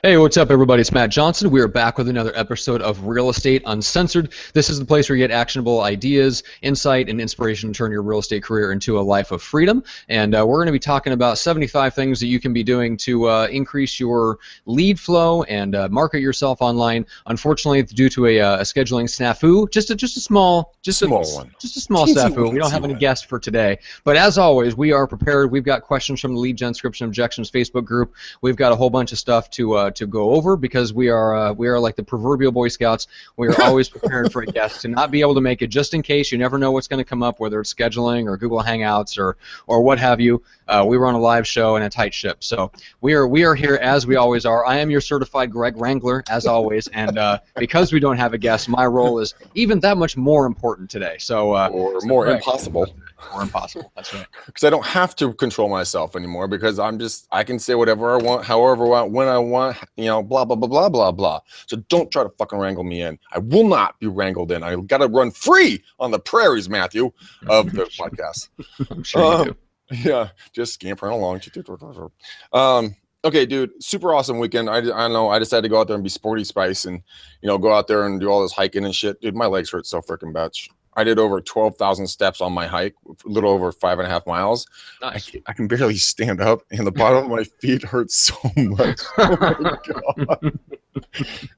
Hey, what's up, everybody? It's Matt Johnson. We are back with another episode of Real Estate Uncensored. This is the place where you get actionable ideas, insight, and inspiration to turn your real estate career into a life of freedom. And we're going to be talking about 75 things that you can be doing to increase your lead flow and market yourself online. Unfortunately, due to a scheduling snafu, just a small snafu. We don't have any guests for today. But as always, we are prepared. We've got questions from the Lead Gen Scription Objections Facebook group. We've got a whole bunch of stuff to go over because we are like the proverbial Boy Scouts. We are always prepared for a guest to not be able to make it, just in case. You never know what's going to come up, whether it's scheduling or Google Hangouts or what have you. We run a live show and a tight ship, so we are here as we always are. I am your certified Greg Wrangler, as always, and because we don't have a guest, my role is even that much more important today. Or more impossible. More impossible. That's right. Because I don't have to control myself anymore, because I can say whatever I want, however I want, when I want, blah, blah, blah, blah, blah, blah. So don't try to fucking wrangle me in. I will not be wrangled in. I got to run free on the prairies, Matthew, of the podcast. I'm sure you do. Yeah, just scampering along. Okay, dude, super awesome weekend. I know I decided to go out there and be sporty spice and, go out there and do all this hiking and shit. Dude, my legs hurt so freaking much. I did over 12,000 steps on my hike, a little over 5.5 miles. Nice. I can barely stand up, and the bottom of my feet hurts so much. Oh my God.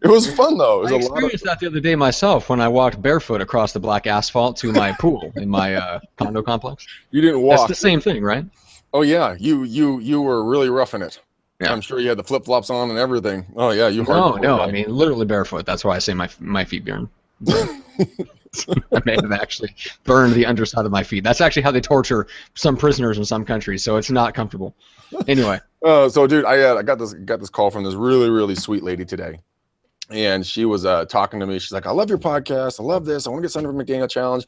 It was fun, though. It was I experienced that the other day myself when I walked barefoot across the black asphalt to my pool in my condo complex. You didn't walk. That's the same thing, right? Oh, yeah. You were really roughing it. Yeah. I'm sure you had the flip-flops on and everything. Oh, yeah. No. I mean, literally barefoot. That's why I say my feet burn. I may have actually burned the underside of my feet. That's actually how they torture some prisoners in some countries, so it's not comfortable. Anyway. So, dude, I got this call from this really, really sweet lady today, and she was talking to me. She's like, "I love your podcast. I love this. I want to get signed up for McDaniel Challenge.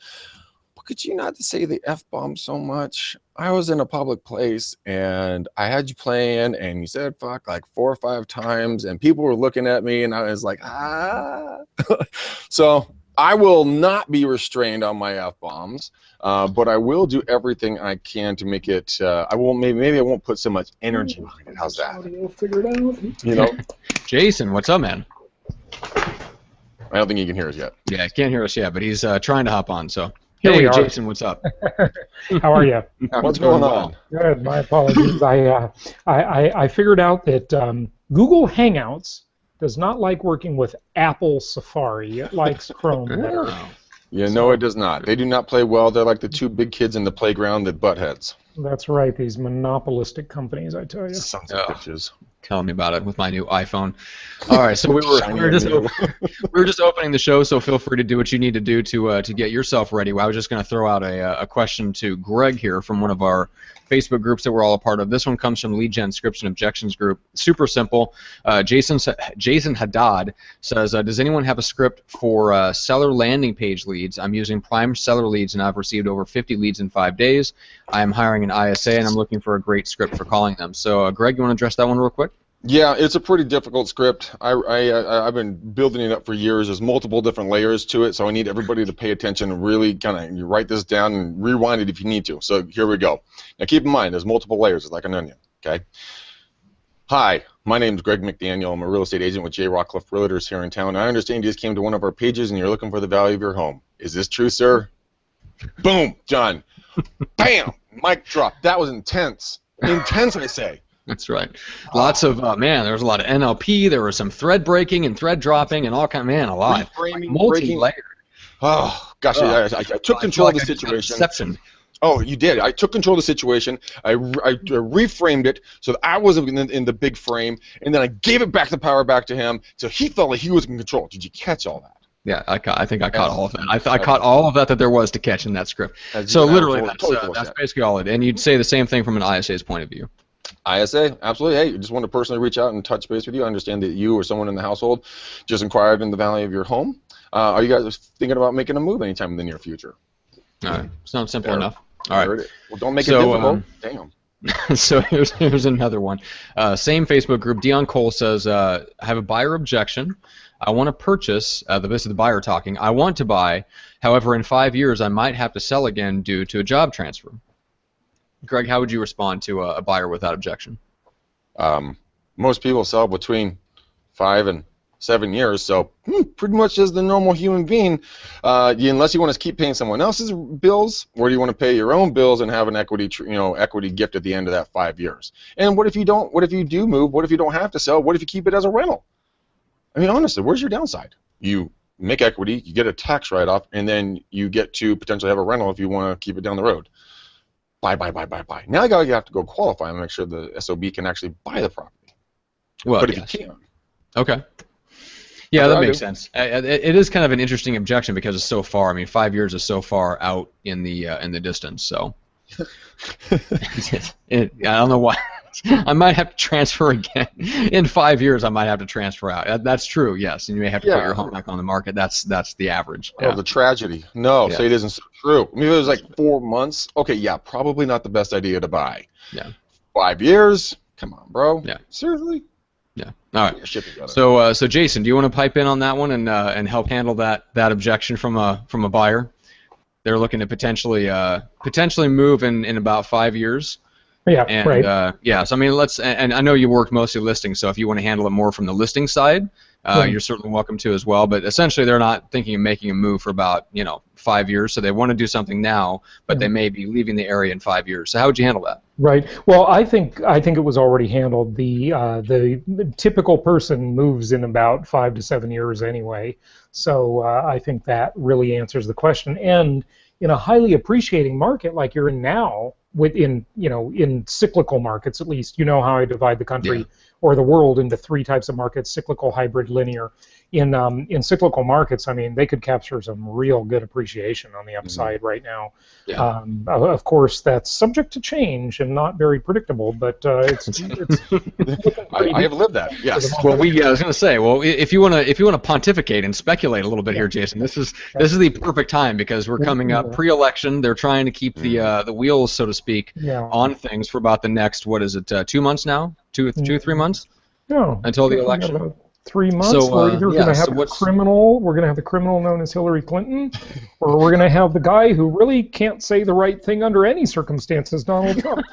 But could you not say the F-bomb so much? I was in a public place, and I had you playing, and you said fuck like 4 or 5 times, and people were looking at me, and I was like, ah." So I will not be restrained on my F-bombs, but I will do everything I can to make it, maybe I won't put so much energy behind it. How's that? We'll figure it out. Jason, what's up, man? I don't think he can hear us yet. Yeah, he can't hear us yet, but he's trying to hop on, so. Here we are. Jason, what's up? How are you? What's going on? Good. My apologies. I figured out that Google Hangouts does not like working with Apple Safari. It likes Chrome better. Yeah, no, it does not. They do not play well. They're like the 2 big kids in the playground that butt heads. That's right. These monopolistic companies, I tell you. Sons of bitches. Tell me about it with my new iPhone. All right, so we were just opening the show, so feel free to do what you need to do to get yourself ready. I was just going to throw out a question to Greg here from one of our Facebook groups that we're all a part of. This one comes from Lead Gen Scription Objections group. Super simple. Jason Haddad says, does anyone have a script for seller landing page leads? I'm using Prime Seller Leads, and I've received over 50 leads in 5 days. I am hiring an ISA, and I'm looking for a great script for calling them. So, Greg, you want to address that one real quick? Yeah, it's a pretty difficult script. I've been building it up for years. There's multiple different layers to it, so I need everybody to pay attention and really you write this down and rewind it if you need to. So here we go. Now keep in mind, there's multiple layers. It's like an onion, okay? Hi, my name is Greg McDaniel. I'm a real estate agent with J. Rockcliffe Realtors here in town. I understand you just came to one of our pages and you're looking for the value of your home. Is this true, sir? Boom, done. Bam, mic drop. That was intense. Intense, I say. That's right. Lots of, there was a lot of NLP. There was some thread breaking and thread dropping and all kind of, a lot. Multi-layered. Oh, gosh, I took control of the situation. Oh, you did. I took control of the situation. I reframed it so that I wasn't in the big frame, and then I gave it back the power back to him, so he felt like he was in control. Did you catch all that? Yeah, I think I caught all of that. I caught all of that there was to catch in that script. So literally, that's basically all it is. And you'd say the same thing from an ISA's point of view. ISA, absolutely. Hey, just want to personally reach out and touch base with you. I understand that you or someone in the household just inquired in the value of your home. Are you guys thinking about making a move anytime in the near future? All right. Sounds simple enough. All right. Well, don't make it difficult. Damn. So here's another one. Same Facebook group. Dion Cole says, I have a buyer objection. I want to purchase, this is the buyer talking, I want to buy, however, in 5 years I might have to sell again due to a job transfer. Greg, how would you respond to a buyer with that objection? Most people sell between 5 and 7 years. So pretty much as the normal human being, unless you want to keep paying someone else's bills, or do you want to pay your own bills and have an equity, equity gift at the end of that 5 years? And what if you don't? What if you do move? What if you don't have to sell? What if you keep it as a rental? I mean, honestly, where's your downside? You make equity, you get a tax write-off, and then you get to potentially have a rental if you want to keep it down the road. Buy. Now you have to go qualify and make sure the SOB can actually buy the property. Well, but if yes. you can't. Okay. Yeah, that makes sense. It is kind of an interesting objection because it's so far. I mean, 5 years is so far out in the distance. So I don't know why. I might have to transfer again. In 5 years, I might have to transfer out. That's true, yes. And you may have to put your home back on the market. That's the average. Oh, the tragedy. No, say it isn't so true. I mean, if it was like 4 months, okay, yeah, probably not the best idea to buy. Yeah. 5 years? Come on, bro. Yeah. Seriously? Yeah. All right. So Jason, do you want to pipe in on that one and help handle that objection from a buyer? They're looking to potentially move in about 5 years. Yeah. And, right. yeah. So I mean, and I know you work mostly listings, so if you want to handle it more from the listing side, you're certainly welcome to as well. But essentially, they're not thinking of making a move for about 5 years, so they want to do something now, but they may be leaving the area in 5 years. So how would you handle that? Right. Well, I think it was already handled. The typical person moves in about 5 to 7 years anyway. So I think that really answers the question. And in a highly appreciating market like you're in now, in cyclical markets at least, how I divide the country or the world into 3 types of markets: cyclical, hybrid, linear. In cyclical markets, I mean, they could capture some real good appreciation on the upside right now. Yeah. Of course, that's subject to change and not very predictable, but it's I have lived that. Yes. Well, I was going to say, if you want to pontificate and speculate a little bit here, Jason, this is the perfect time because we're coming up pre-election. They're trying to keep the wheels, so to speak, on things for about the next 2 months now, 3 months, until the election. About 3 months. So, we're either going to have a criminal. We're going to have the criminal known as Hillary Clinton, or we're going to have the guy who really can't say the right thing under any circumstances, Donald Trump.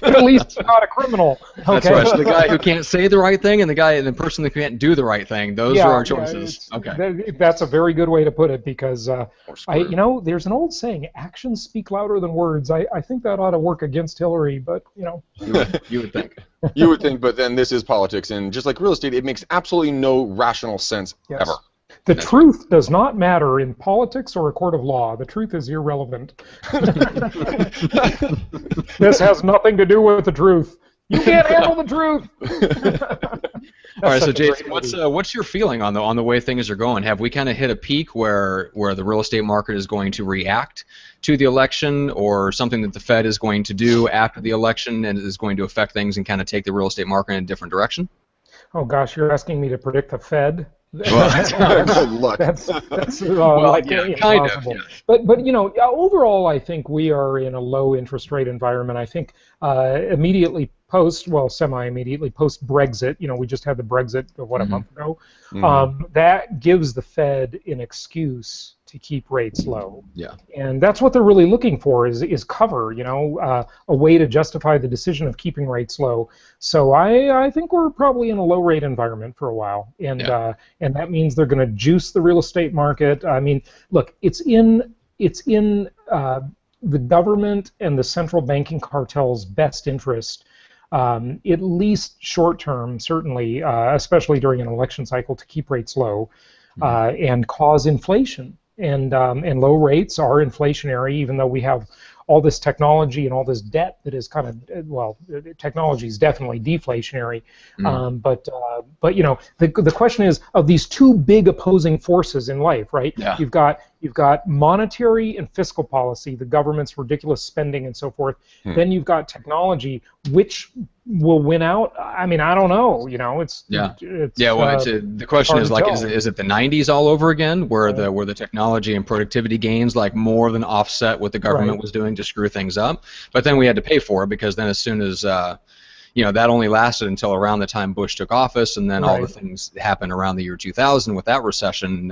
At least not a criminal. Okay? That's right. So the guy who can't say the right thing and the person that can't do the right thing. Those are our choices. That's a very good way to put it because there's an old saying: actions speak louder than words. I think that ought to work against Hillary, but you would think. You would think, but then this is politics, and just like real estate, it makes absolutely no rational sense ever. The truth does not matter in politics or a court of law. The truth is irrelevant. This has nothing to do with the truth. You can't handle the truth. All right, so Jason, what's your feeling on the way things are going? Have we kind of hit a peak where the real estate market is going to react to the election, or something that the Fed is going to do after the election and is going to affect things and kind of take the real estate market in a different direction? Oh gosh, you're asking me to predict the Fed? Good luck. That's kind of. Yeah. But overall, I think we are in a low interest rate environment. I think immediately semi-immediately post Brexit, we just had the Brexit a month ago. That gives the Fed an excuse to keep rates low. Yeah. And that's what they're really looking for is cover, a way to justify the decision of keeping rates low. So I think we're probably in a low rate environment for a while, and that means they're going to juice the real estate market. I mean, look, it's in the government and the central banking cartel's best interest, at least short term, certainly, especially during an election cycle, to keep rates low and cause inflation. And low rates are inflationary, even though we have all this technology and all this debt that is kind of, technology is definitely deflationary. But the question is, of these 2 big opposing forces in life, right? Yeah. You've got monetary and fiscal policy, the government's ridiculous spending and so forth. Then you've got technology, which will win out. I mean, I don't know. The question is is it the 90s all over again, where the technology and productivity gains more than offset what the government was doing to screw things up? But then we had to pay for it, because then as soon as that only lasted until around the time Bush took office, and then all the things happened around the year 2000 with that recession.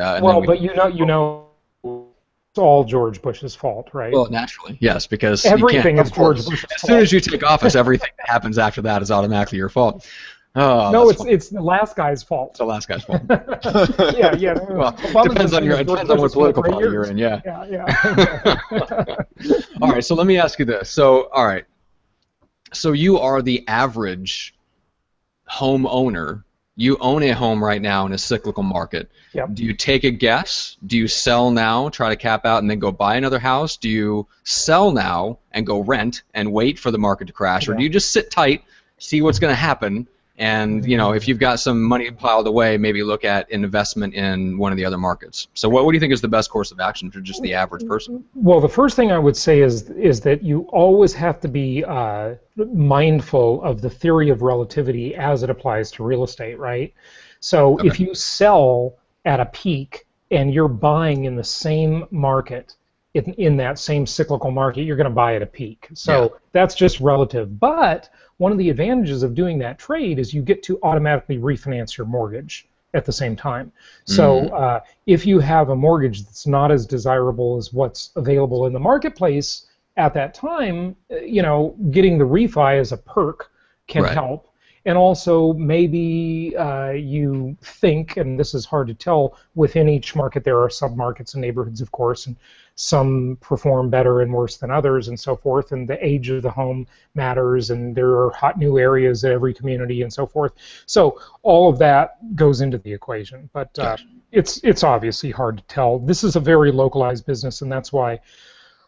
It's all George Bush's fault, right? Well, naturally, yes, because everything is George Bush's fault. As soon as you take office, everything that happens after that is automatically your fault. Oh, No, that's it's the last guy's fault. It's the last guy's fault. Yeah. Well, Obama's depends on been it George depends on what Bush's political for 8 party years. you're in. Yeah. Yeah. All right. So let me ask you this. So all right. So you are the average homeowner. You own a home right now in a cyclical market. Yep. Do you take a guess? Do you sell now, try to cap out, and then go buy another house? Do you sell now and go rent and wait for the market to crash, or do you just sit tight, see what's going to happen, and if you've got some money piled away, maybe look at an investment in one of the other markets? So what do you think is the best course of action for just the average person? Well, the first thing I would say is that you always have to be mindful of the theory of relativity as it applies to real estate, right? So if you sell at a peak and you're buying in the same market, in that same cyclical market, you're going to buy at a peak. So that's just relative. But one of the advantages of doing that trade is you get to automatically refinance your mortgage at the same time. So if you have a mortgage that's not as desirable as what's available in the marketplace at that time, getting the refi as a perk can help. And also maybe you think, and this is hard to tell, within each market there are sub-markets and neighborhoods, of course, and some perform better and worse than others and so forth, and the age of the home matters, and there are hot new areas at every community and so forth. So all of that goes into the equation, but it's obviously hard to tell. This is a very localized business, and that's why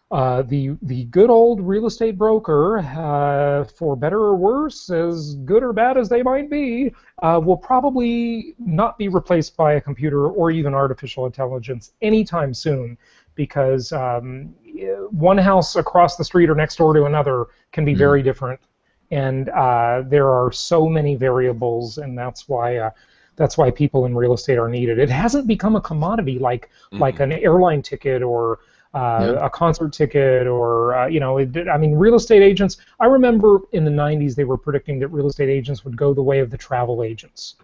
the good old real estate broker, for better or worse, as good or bad as they might be, will probably not be replaced by a computer or even artificial intelligence anytime soon, because one house across the street or next door to another can be very different, and there are so many variables, and that's why people in real estate are needed. It hasn't become a commodity like an airline ticket or a concert ticket, or real estate agents. I remember in the 90s they were predicting that real estate agents would go the way of the travel agents.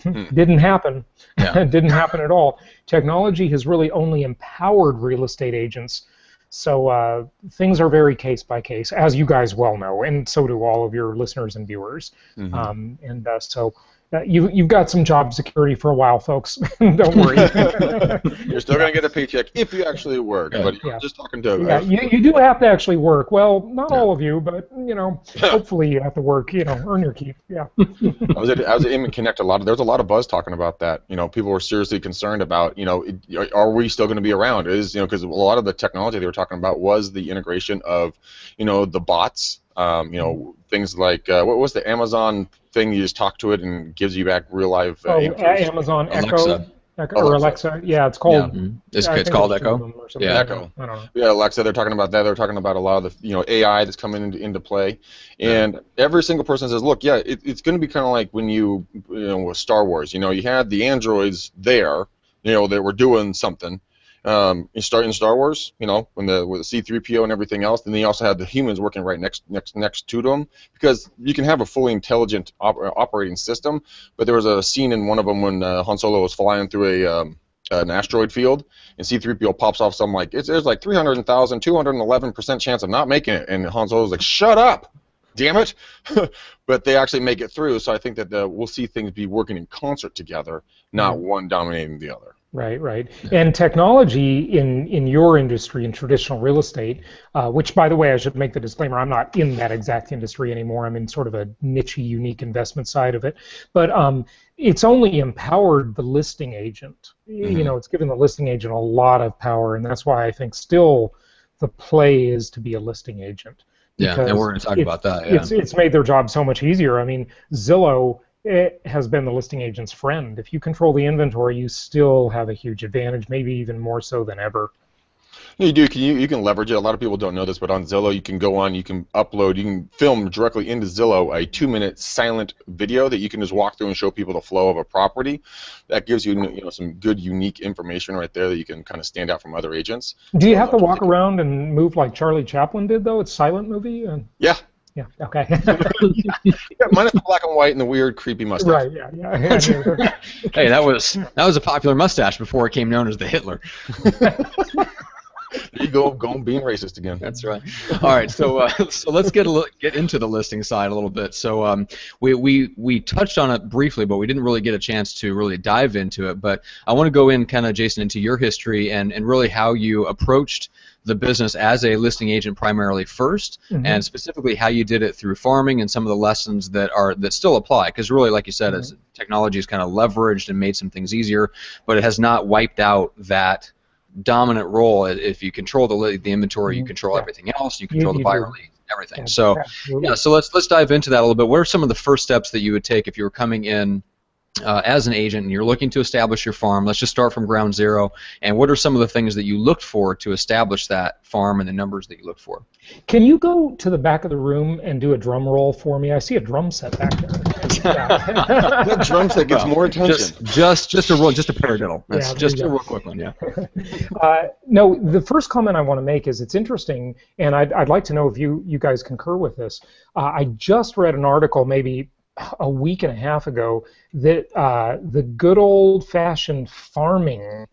Didn't happen. Didn't happen at all. Technology has really only empowered real estate agents. So things are very case by case, as you guys well know, and so do all of your listeners and viewers. So you've got some job security for a while, folks. Don't worry. You're still going to get a paycheck if you actually work. But you're just talking to. You do have to actually work. Well, not all of you, but hopefully you have to work. Earn your keep. Yeah. I was at Inman Connect. There's a lot of buzz talking about that. People were seriously concerned about. Are we still going to be around? Because a lot of the technology they were talking about was the integration of, the bots. Things like what was the Amazon thing? You just talk to it and gives you back real live answers. Amazon Alexa. Echo or Alexa. Yeah, it's called. It's called Echo. Echo. I don't know. Yeah, Alexa. They're talking about that. They're talking about a lot of the AI that's coming into play, and every single person says, look, it's going to be kind of like when you with Star Wars. You had the androids there, that were doing something. In Star Wars, with the C-3PO and everything else, and then you also had the humans working right next to them, because you can have a fully intelligent operating system. But there was a scene in one of them when Han Solo was flying through an asteroid field, and C-3PO pops off something like there's like 300,000, 211% chance of not making it, and Han Solo's like, shut up, damn it! But they actually make it through. So I think that we'll see things be working in concert together, not one dominating the other. Right. And technology in your industry, in traditional real estate, which, by the way, I should make the disclaimer, I'm not in that exact industry anymore. I'm in sort of a niche, unique investment side of it. But it's only empowered the listing agent. It's given the listing agent a lot of power, and that's why I think still the play is to be a listing agent. Yeah, and we're going to talk about that. Yeah. It's made their job so much easier. I mean, Zillow has been the listing agent's friend. If you control the inventory, you still have a huge advantage, maybe even more so than ever. You do. You can leverage it. A lot of people don't know this, but on Zillow, you can go on, you can upload, you can film directly into Zillow a 2-minute silent video that you can just walk through and show people the flow of a property. That gives you, some good, unique information right there that you can kind of stand out from other agents. Do you have to walk around and move like Charlie Chaplin did, though? It's a silent movie? Yeah. Yeah, okay. Minus the black and white and the weird, creepy mustache. Right, yeah. Hey, that was a popular mustache before it became known as the Hitler. You go being racist again. That's right. All right, so so let's get into the listing side a little bit. So we touched on it briefly, but we didn't really get a chance to really dive into it. But I want to go in kind of, Jason, into your history and really how you approached the business as a listing agent primarily first, and specifically how you did it through farming and some of the lessons that still apply. Because really, like you said, as technology has kind of leveraged and made some things easier, but it has not wiped out that dominant role. If you control the inventory, you control everything else. You control the buyer lead, everything. Yeah, so absolutely. yeah, so let's dive into that a little bit. What are some of the first steps that you would take if you were coming in as an agent and you're looking to establish your farm? Let's just start from ground zero. And what are some of the things that you looked for to establish that farm and the numbers that you looked for? Can you go to the back of the room and do a drum roll for me? I see a drum set back there. That drum set gets more attention. Just a paradiddle. That's just a real quick one. Yeah. No, the first comment I want to make is it's interesting, and I'd like to know if you guys concur with this. I just read an article maybe a week and a half ago that the good old-fashioned farming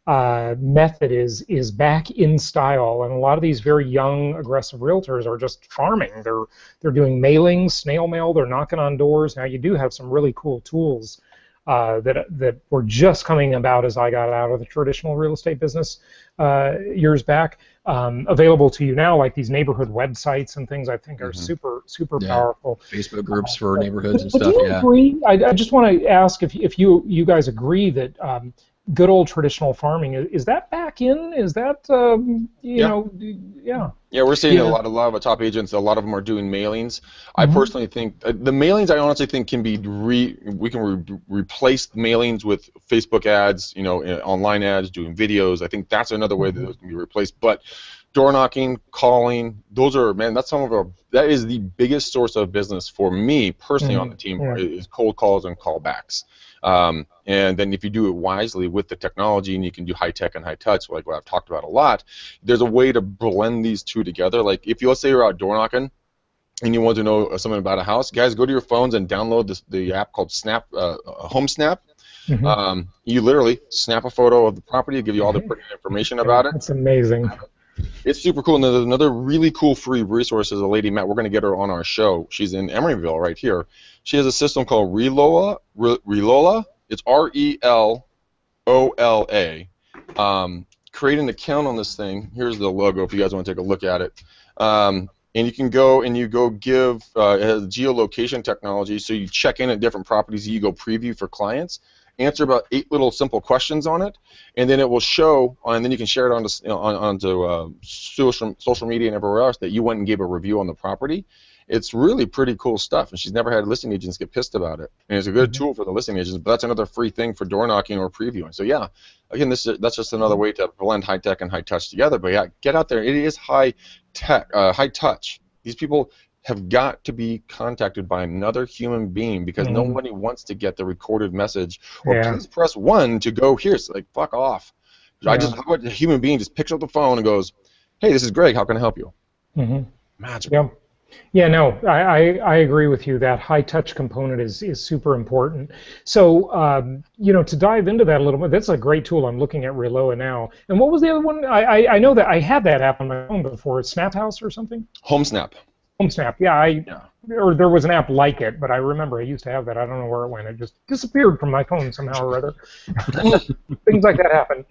method is back in style, and a lot of these very young, aggressive realtors are just farming. They're doing mailings, snail mail. They're knocking on doors. Now you do have some really cool tools that were just coming about as I got out of the traditional real estate business years back, available to you now, like these neighborhood websites and things. I think are super powerful. Facebook groups for neighborhoods and but stuff. Do you agree? I just want to ask if you guys agree that good old traditional farming is that back in? Is that you know? Yeah. Yeah, we're seeing a lot of top agents. A lot of them are doing mailings. I personally think the mailings, I honestly think, can be replace mailings with Facebook ads, online ads, doing videos. I think that's another way that those can be replaced. But door knocking, calling, those are, man, that is the biggest source of business for me personally on the team is cold calls and callbacks. And then if you do it wisely with the technology, and you can do high tech and high touch, like what I've talked about a lot, there's a way to blend these two together. Like if let's say you're out door knocking and you want to know something about a house, guys, go to your phones and download the app called Home Snap. You literally snap a photo of the property, give you all the pertinent information about it. That's amazing. It's super cool. And there's another really cool free resource is a lady, Matt. We're going to get her on our show. She's in Emeryville right here. She has a system called Relola. It's Relola. Create an account on this thing. Here's the logo if you guys want to take a look at it. And you can go and give it has geolocation technology, so you check in at different properties. You go preview for clients, answer about 8 little simple questions on it, and then it will show, and then you can share it onto social media and everywhere else that you went and gave a review on the property. It's really pretty cool stuff, and she's never had listing agents get pissed about it. And it's a good tool for the listing agents, but that's another free thing for door knocking or previewing. So yeah, again, that's just another way to blend high tech and high touch together. But yeah, get out there. It is high tech, high touch. These people have got to be contacted by another human being because nobody wants to get the recorded message or please press 1 to go here. It's like, fuck off. How about a human being just picks up the phone and goes, hey, this is Greg, how can I help you? Magical. Yeah, no, I agree with you. That high touch component is super important. So, to dive into that a little bit, that's a great tool. I'm looking at Reloa now. And what was the other one? I know that I had that app on my phone before. It's Snap House or something? Home Snap. Home Snap, or there was an app like it, but I remember I used to have that. I don't know where it went. It just disappeared from my phone somehow or other. Things like that happen.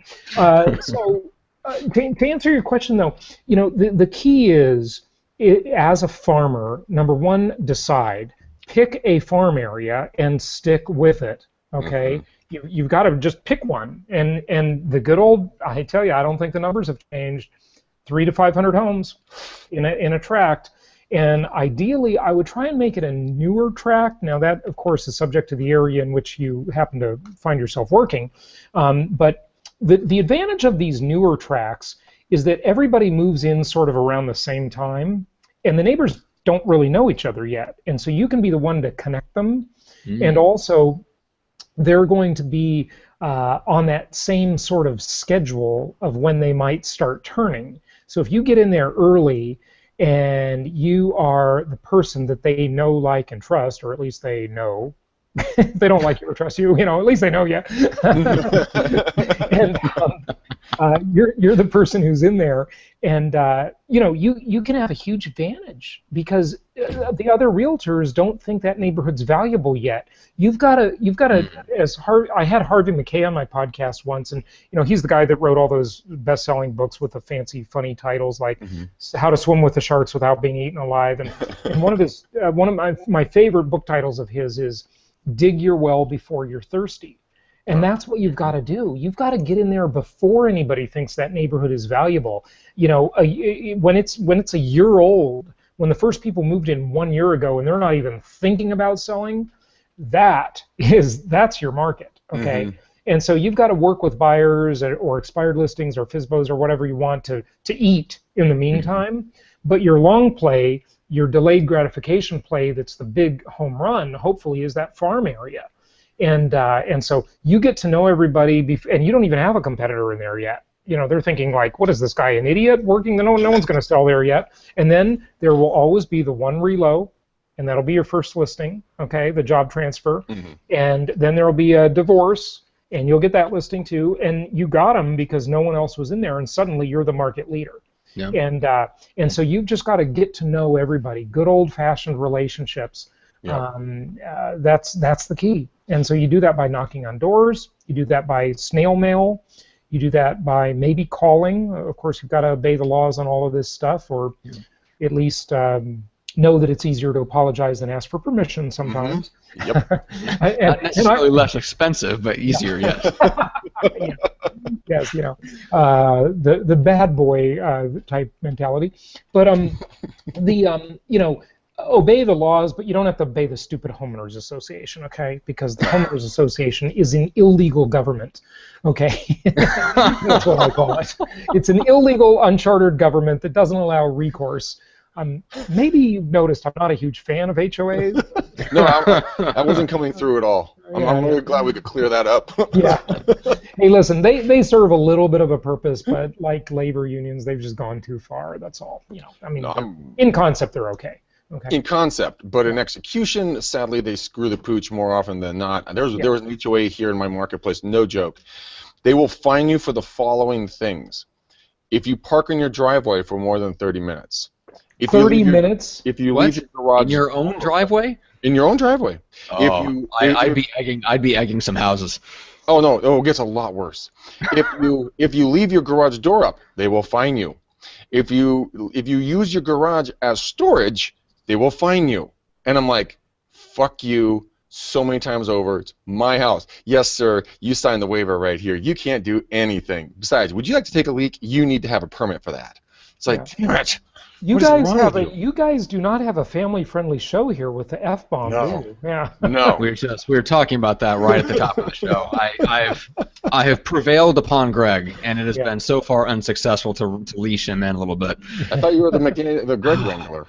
To answer your question, though, the key is, as a farmer, number one, pick a farm area and stick with it. Okay, you've got to just pick one, and the good old, I tell you, I don't think the numbers have changed. 300 to 500 homes in a tract, and ideally, I would try and make it a newer tract. Now that, of course, is subject to the area in which you happen to find yourself working, but the advantage of these newer tracts is that everybody moves in sort of around the same time, and the neighbors don't really know each other yet. And so you can be the one to connect them, and also they're going to be on that same sort of schedule of when they might start turning. So if you get in there early and you are the person that they know, like, and trust, or at least they know They don't like you or trust you, at least they know you. And you're the person who's in there, and you can have a huge advantage because the other realtors don't think that neighborhood's valuable yet. You've got to I had Harvey McKay on my podcast once, and he's the guy that wrote all those best-selling books with the fancy, funny titles like How to Swim with the Sharks Without Being Eaten Alive, and one of my favorite book titles of his is Dig Your Well Before You're Thirsty. And that's what you've got to do. You've got to get in there before anybody thinks that neighborhood is valuable. When it's a year old, when the first people moved in 1 year ago and they're not even thinking about selling, that's your market, okay? And so you've got to work with buyers or expired listings or FSBOs or whatever you want to eat in the meantime. But your long play, your delayed gratification play that's the big home run, hopefully, is that farm area. And so you get to know everybody, and you don't even have a competitor in there yet. They're thinking like, what is this guy, an idiot working? No one's going to sell there yet. And then there will always be the one relo, and that'll be your first listing, okay, the job transfer. And then there will be a divorce, and you'll get that listing too. And you got them because no one else was in there, and suddenly you're the market leader. Yeah. And so you've just got to get to know everybody. Good old-fashioned relationships. Yeah. That's the key. And so you do that by knocking on doors. You do that by snail mail. You do that by maybe calling. Of course, you've got to obey the laws on all of this stuff, or at least know that it's easier to apologize than ask for permission sometimes. Yep. Not necessarily less expensive, but easier, yes. Yes, the bad boy type mentality. But obey the laws, but you don't have to obey the stupid homeowners association, okay? Because the homeowners association is an illegal government, okay? That's what I call it. It's an illegal, unchartered government that doesn't allow recourse. Maybe you've noticed I'm not a huge fan of HOAs. No, I wasn't coming through at all. I'm really glad we could clear that up. Yeah. Hey, listen, they serve a little bit of a purpose, but like labor unions, they've just gone too far. That's all. In concept, they're okay. Okay. In concept, but in execution, sadly, they screw the pooch more often than not. There was an HOA here in my marketplace, no joke. They will fine you for the following things. If you park in your driveway for more than 30 minutes. 30 minutes? If you leave your garage... In your own driveway? In your own driveway. Oh, I'd be egging some houses. Oh, no, it gets a lot worse. If you leave your garage door up, they will fine you. If you use your garage as storage, they will fine you. And I'm like, fuck you so many times over. It's my house. Yes, sir, you signed the waiver right here. You can't do anything. Besides, would you like to take a leak? You need to have a permit for that. It's like, damn it. You guys do not have a family-friendly show here with the F-bomb, do you? Yeah. No. We were talking about that right at the top of the show. I have prevailed upon Greg, and it has been so far unsuccessful to leash him in a little bit. I thought you were the Greg Wrangler.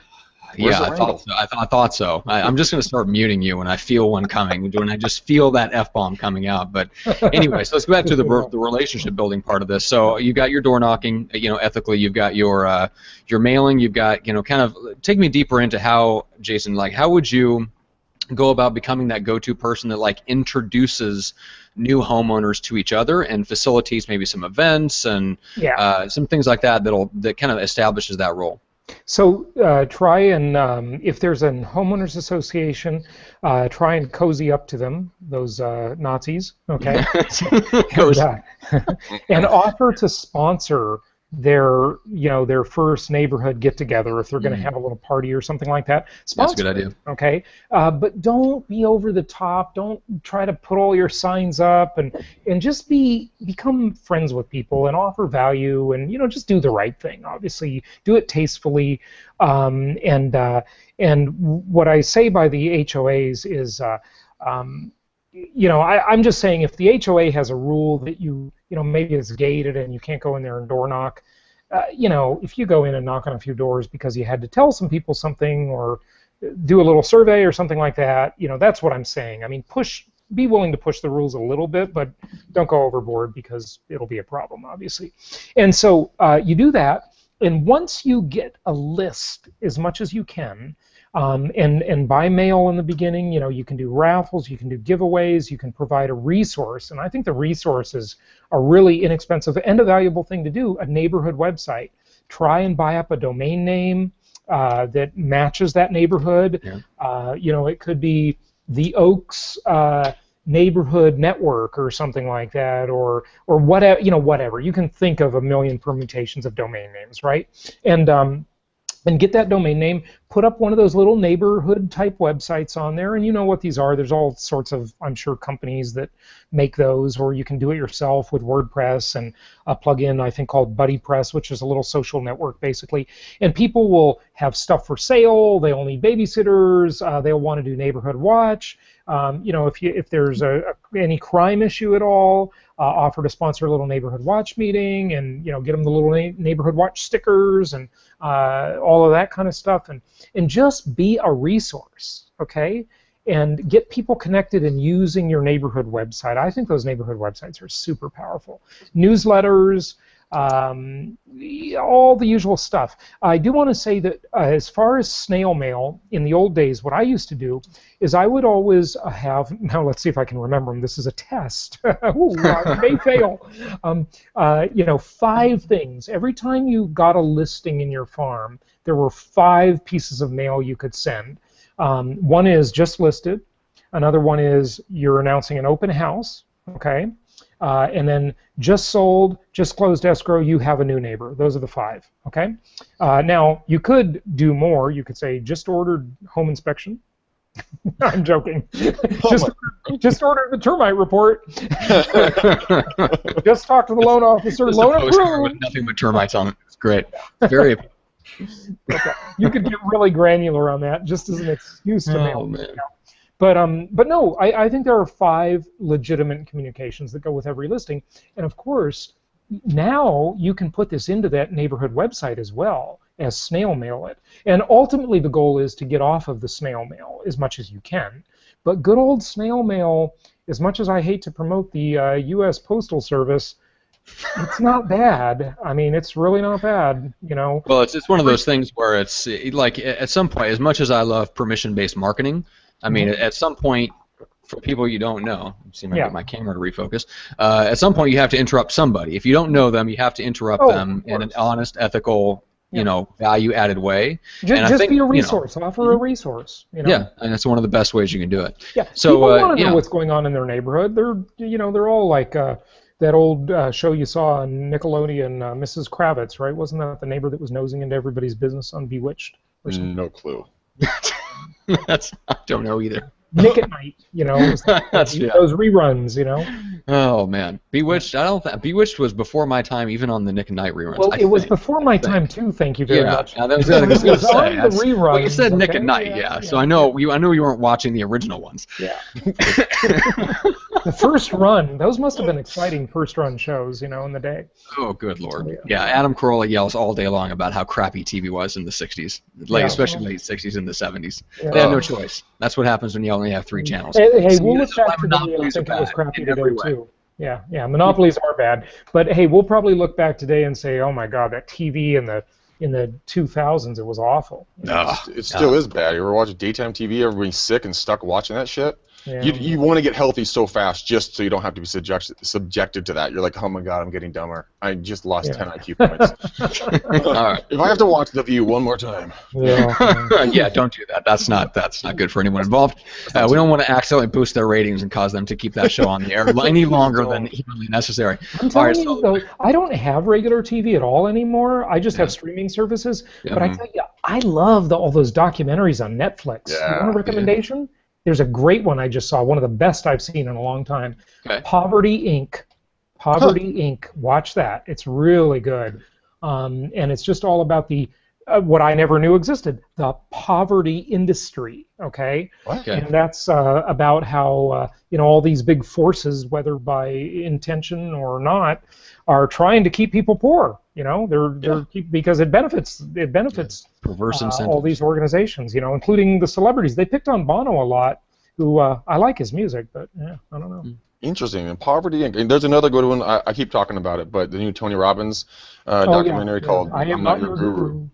Yeah, I thought so. I'm just going to start muting you when I feel one coming, when I just feel that F-bomb coming out. But anyway, so let's go back to the relationship building part of this. So you got your door knocking, ethically. You've got your mailing. You've got, kind of take me deeper into how, Jason, how would you go about becoming that go-to person that introduces new homeowners to each other and facilitates maybe some events and some things like that that kind of establishes that role? So try and, if there's a homeowners association, try and cozy up to them, those Nazis, okay? And offer to sponsor their first neighborhood get-together if they're going to have a little party or something like that. Sponsor That's a good idea. Okay? But don't be over the top. Don't try to put all your signs up, and just become friends with people and offer value, and just do the right thing. Obviously, do it tastefully. And what I say by the HOAs is, I'm just saying if the HOA has a rule that maybe it's gated and you can't go in there and door knock, if you go in and knock on a few doors because you had to tell some people something or do a little survey or something like that, that's what I'm saying. I mean, be willing to push the rules a little bit, but don't go overboard because it'll be a problem, obviously. And so you do that, and once you get a list as much as you can, And by mail in the beginning, you can do raffles, you can do giveaways, you can provide a resource, and I think the resource is a really inexpensive and a valuable thing to do, a neighborhood website. Try and buy up a domain name that matches that neighborhood. Yeah. It could be the Oaks Neighborhood Network or something like that, or whatever. Whatever. You can think of a million permutations of domain names, right? And get that domain name, put up one of those little neighborhood type websites on there, and you know what these are. There's all sorts of, I'm sure, companies that make those, or you can do it yourself with WordPress and a plugin I think called BuddyPress, which is a little social network basically. And people will have stuff for sale. They'll need babysitters. They'll want to do neighborhood watch. If there's any crime issue at all, offer to sponsor a little neighborhood watch meeting, and get them the little neighborhood watch stickers and all of that kind of stuff, and just be a resource, okay? And get people connected and using your neighborhood website. I think those neighborhood websites are super powerful. Newsletters, all the usual stuff. I do want to say that as far as snail mail, in the old days, what I used to do is I would always have, now let's see if I can remember them, this is a test, ooh, I may fail, 5 things. Every time you got a listing in your farm, there were 5 pieces of mail you could send. One is just listed, another one is you're announcing an open house, okay? And then just sold, just closed escrow, you have a new neighbor. Those are the 5, okay? Now, you could do more. You could say just ordered home inspection. I'm joking. Just ordered the termite report. Just talk to the loan officer. Loan approved. With nothing but termites on it. It's great. Very. Okay. You could get really granular on that just as an excuse to mail. Man. But no, I think there are 5 legitimate communications that go with every listing. And of course, now you can put this into that neighborhood website as well as snail mail it. And ultimately the goal is to get off of the snail mail as much as you can. But good old snail mail, as much as I hate to promote the U.S. Postal Service, it's not bad. I mean, it's really not bad, Well, it's one of those things where it's like at some point, as much as I love permission-based marketing, I mean, at some point, for people you don't know, see if I can get my camera to refocus, at some point you have to interrupt somebody. If you don't know them, you have to interrupt them in an honest, ethical, value-added way. Just be a resource. Offer a resource. Yeah, and that's one of the best ways you can do it. Yeah. So people want to know what's going on in their neighborhood. They're all like that old show you saw on Nickelodeon, Mrs. Kravitz, right? Wasn't that the neighbor that was nosing into everybody's business on Bewitched? Or something? No clue. I don't know either. Nick at Night, those reruns, Oh man, Bewitched. Bewitched was before my time, even on the Nick at Night reruns. Well, it was before my time too. Thank you very much. Yeah, that was going to say. The reruns. Well, you said Nick at Night, yeah. So I know you weren't watching the original ones. Yeah. The first run, those must have been exciting first run shows, in the day. Oh, good Lord. Yeah, Adam Carolla yells all day long about how crappy TV was in the 60s, especially late 60s and the 70s. Yeah. They had no choice. That's what happens when you only have 3 channels. Hey, we'll look back today and think it was crappy today, too. Yeah, monopolies are bad. But, hey, we'll probably look back today and say, oh, my God, that TV in the 2000s, it was awful. It still is bad. You ever watch daytime TV, everybody's sick and stuck watching that shit? Yeah. You want to get healthy so fast just so you don't have to be subjected to that. You're like, oh my God, I'm getting dumber. I just lost 10 IQ points. All right. If I have to watch The View one more time. Yeah, don't do that. That's not good for anyone involved. We don't want to accidentally boost their ratings and cause them to keep that show on the air any longer than humanly necessary. I'm telling you, though, I don't have regular TV at all anymore. I just have streaming services. But I tell you, I love all those documentaries on Netflix. You want a recommendation? Yeah. There's a great one I just saw, one of the best I've seen in a long time. Okay. Poverty Inc. Inc. Watch that. It's really good. And it's just all about the what I never knew existed, the poverty industry, okay? Okay. And that's about how, all these big forces, whether by intention or not, are trying to keep people poor. Because it benefits perverse incentives. All these organizations, including the celebrities. They picked on Bono a lot, who I like his music, but I don't know. Interesting. And Poverty, and there's another good one. I keep talking about it, but the new Tony Robbins documentary called "I'm Not Your Guru."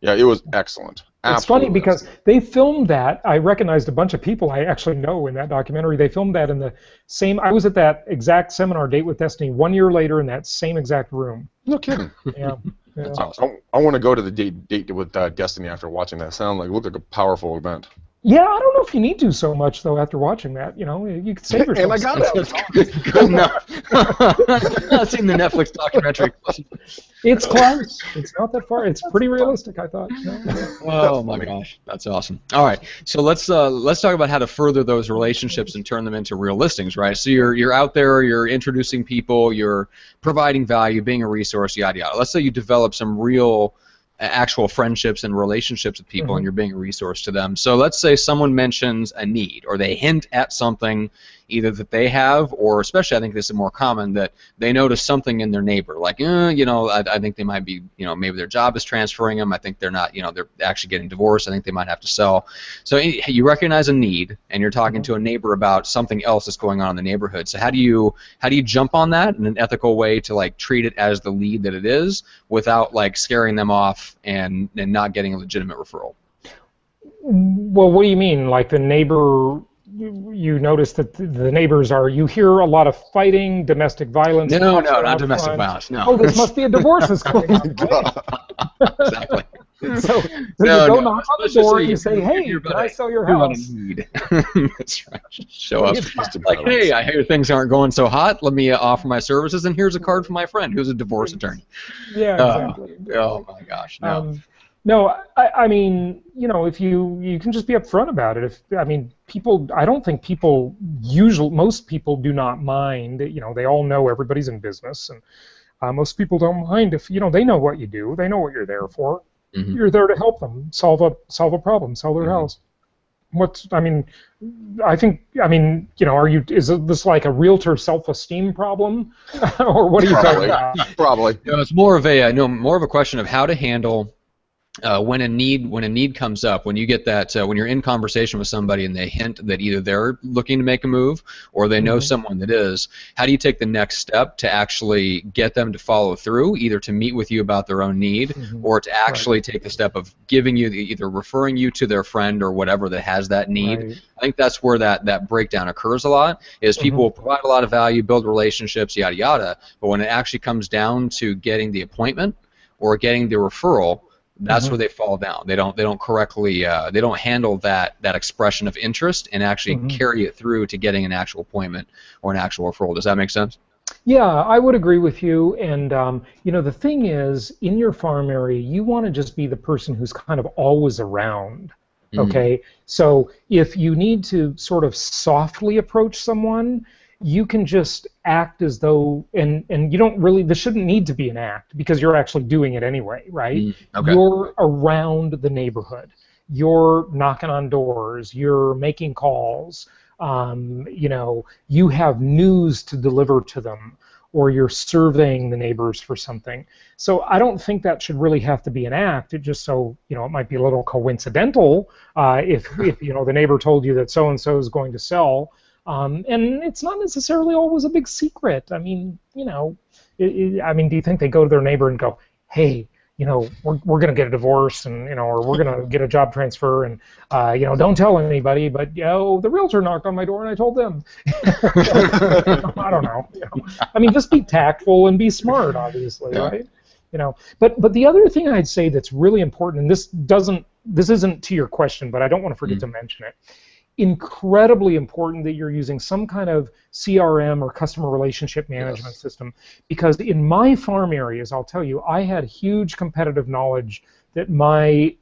Yeah, it was excellent. It's funny because they filmed that. I recognized a bunch of people I actually know in that documentary. They filmed that in the same. I was at that exact seminar, Date with Destiny, 1 year later in that same exact room. No kidding. Yeah. That's awesome. I want to go to the date with Destiny after watching that. Looked like a powerful event. Yeah, I don't know if you need to so much though after watching that. You know, you can save yourself. And I got it. Good enough. I've seen the Netflix documentary. It's close. It's not that far. It's pretty realistic, I thought. Oh my gosh, that's awesome. All right, so let's talk about how to further those relationships and turn them into real listings, right? So you're out there, you're introducing people, you're providing value, being a resource, yada yada. Let's say you develop some real actual friendships and relationships with people, and you're being a resource to them. So let's say someone mentions a need, or they hint at something either that they have, or especially I think this is more common, that they notice something in their neighbor, like, you know, I think they might be, you know, maybe their job is transferring them. I think they're not, you know, they're actually getting divorced. I think they might have to sell. So you recognize a need, and you're talking to a neighbor about something else that's going on in the neighborhood. So how do you jump on that in an ethical way to like treat it as the lead that it is, without like scaring them off and not getting a legitimate referral? Well, what do you mean? Like the neighbor? You notice that the neighbors are. You hear a lot of fighting, domestic violence. No, not domestic violence. No. Oh, this must be a divorce that's going on. Exactly. So you go knock on the door and you say, "Hey, can I sell your house?" That's right. Show up. Like, hey, I hear things aren't going so hot. Let me offer my services, and here's a card from my friend who's a divorce attorney. Yeah, exactly. Oh my gosh, no. No, I mean, you know, if you can just be upfront about it. I don't think people most people do not mind. You know, they all know everybody's in business, and most people don't mind if, you know, they know what you do, they know what you're there for. You're there to help them solve a problem, sell their house. I think, you know, is this like a realtor self-esteem problem, or what are you talking about? Probably. No, it's more of a question of how to handle when a need comes up, when you get that, when you're in conversation with somebody and they hint that either they're looking to make a move or they know someone that is, how do you take the next step to actually get them to follow through, either to meet with you about their own need or to actually take the step of giving you, either referring you to their friend or whatever that has that need? Right. I think that's where that breakdown occurs a lot, is people will provide a lot of value, build relationships, yada yada, but when it actually comes down to getting the appointment or getting the referral, that's where they fall down. They don't correctly, they don't handle that expression of interest and actually carry it through to getting an actual appointment or an actual referral. Does that make sense? Yeah, I would agree with you. And you know, the thing is, in your farm area, you want to just be the person who's kind of always around. Okay, so if you need to sort of softly approach someone, you can just act as though, and you don't really, this shouldn't need to be an act because you're actually doing it anyway, right? Okay. You're around the neighborhood. You're knocking on doors. You're making calls. You know, you have news to deliver to them, or you're surveying the neighbors for something. So I don't think that should really have to be an act. It just, so, you know, it might be a little coincidental if you know, the neighbor told you that so-and-so is going to sell. And it's not necessarily always a big secret. I mean, you know, do you think they go to their neighbor and go, hey, you know, we're going to get a divorce, and, you know, or we're going to get a job transfer, and, you know, don't tell anybody, but, you know, the realtor knocked on my door and I told them. I don't know. You know. I mean, just be tactful and be smart, obviously, right? You know, but the other thing I'd say that's really important, and this isn't to your question, but I don't want to forget to mention it. Incredibly important that you're using some kind of CRM or customer relationship management system, because in my farm areas, I'll tell you, I had huge competitive knowledge that my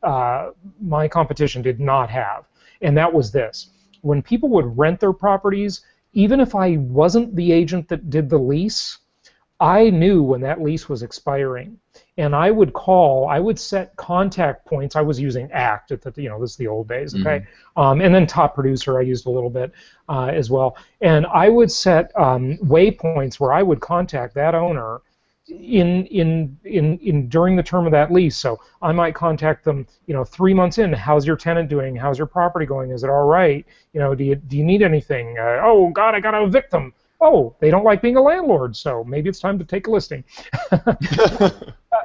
competition did not have, and that was this. When people would rent their properties, even if I wasn't the agent that did the lease, I knew when that lease was expiring, and I would set contact points. I was using ACT, you know, this is the old days, okay? And then Top Producer I used a little bit as well. And I would set waypoints where I would contact that owner during the term of that lease. So I might contact them, you know, 3 months in. How's your tenant doing? How's your property going? Is it all right? You know, do you need anything? Oh God, I gotta evict them. Oh, they don't like being a landlord, so maybe it's time to take a listing.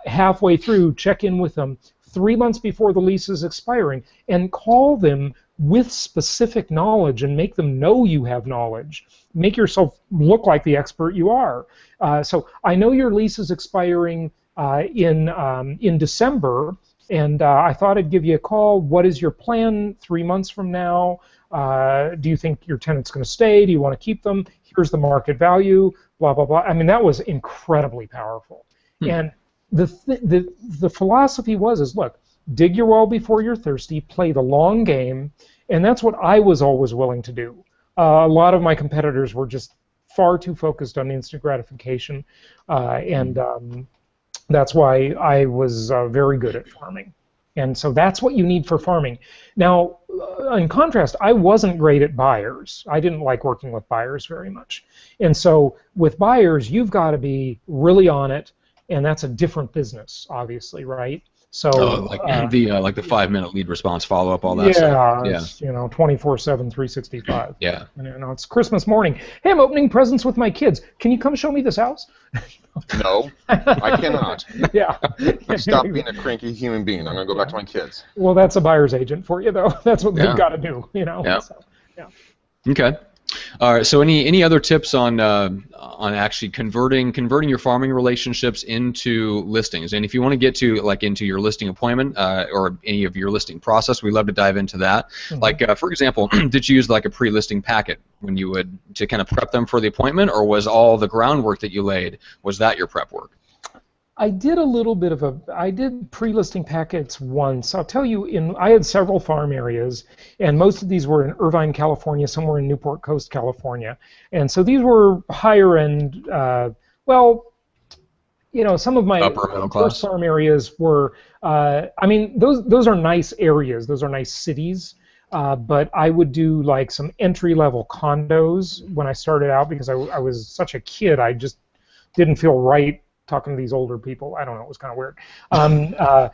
Halfway through, check in with them, 3 months before the lease is expiring, and call them with specific knowledge and make them know you have knowledge. Make yourself look like the expert you are. So I know your lease is expiring in December, and I thought I'd give you a call. What is your plan 3 months from now? Do you think your tenant's going to stay? Do you want to keep them? Here's the market value, blah, blah, blah. I mean, that was incredibly powerful. And the philosophy is, look, dig your well before you're thirsty, play the long game, and that's what I was always willing to do. A lot of my competitors were just far too focused on instant gratification, and that's why I was very good at farming. And so that's what you need for farming. Now, in contrast, I wasn't great at buyers. I didn't like working with buyers very much. And so with buyers, you've got to be really on it, and that's a different business, obviously, right? So like the 5-minute lead response follow-up, all that stuff. Yeah, it's, 24/7, 365. Yeah. And, it's Christmas morning. Hey, I'm opening presents with my kids. Can you come show me this house? No, I cannot. Yeah. Stop being a cranky human being. I'm going to go back to my kids. Well, that's a buyer's agent for you, though. That's what they've got to do, Yeah. So, yeah. Okay. All right. So any other tips on actually converting your farming relationships into listings? And if you want to get to into your listing appointment or any of your listing process, we love to dive into that. Mm-hmm. For example, did you use a pre-listing packet when you would to kind of prep them for the appointment, or was all the groundwork that you laid, was that your prep work? I did a little bit of I did pre-listing packets once. I'll tell you, I had several farm areas, and most of these were in Irvine, California, somewhere in Newport Coast, California. And so these were higher end, some of my upper middle class first farm areas were, those are nice areas, those are nice cities. But I would do some entry-level condos when I started out, because I was such a kid, I just didn't feel right talking to these older people. I don't know, it was kind of weird. I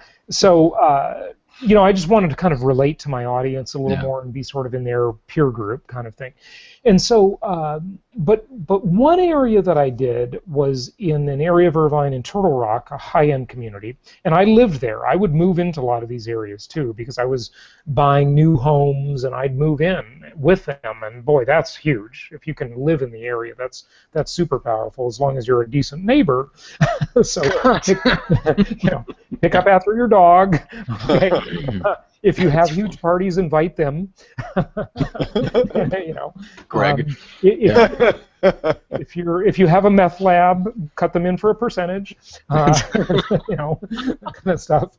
just wanted to kind of relate to my audience a little more and be sort of in their peer group kind of thing. And so, but one area that I did was in an area of Irvine in Turtle Rock, a high-end community, and I lived there. I would move into a lot of these areas too, because I was buying new homes and I'd move in with them, and boy, that's huge. If you can live in the area, that's super powerful, as long as you're a decent neighbor. So, pick up after your dog. Okay? If you have huge parties, invite them. Greg. If you have a meth lab, cut them in for a percentage. That kind of stuff.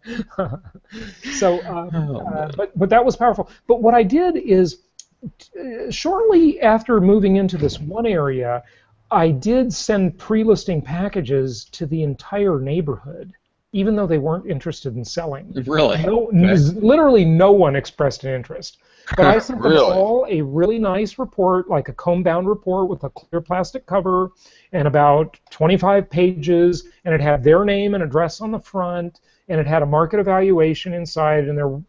But that was powerful. But what I did is, shortly after moving into this one area, I did send pre-listing packages to the entire neighborhood, even though they weren't interested in selling. Really? Literally no one expressed an interest. But I sent them all a really nice report, like a comb-bound report with a clear plastic cover and about 25 pages, and it had their name and address on the front, and it had a market evaluation inside, and a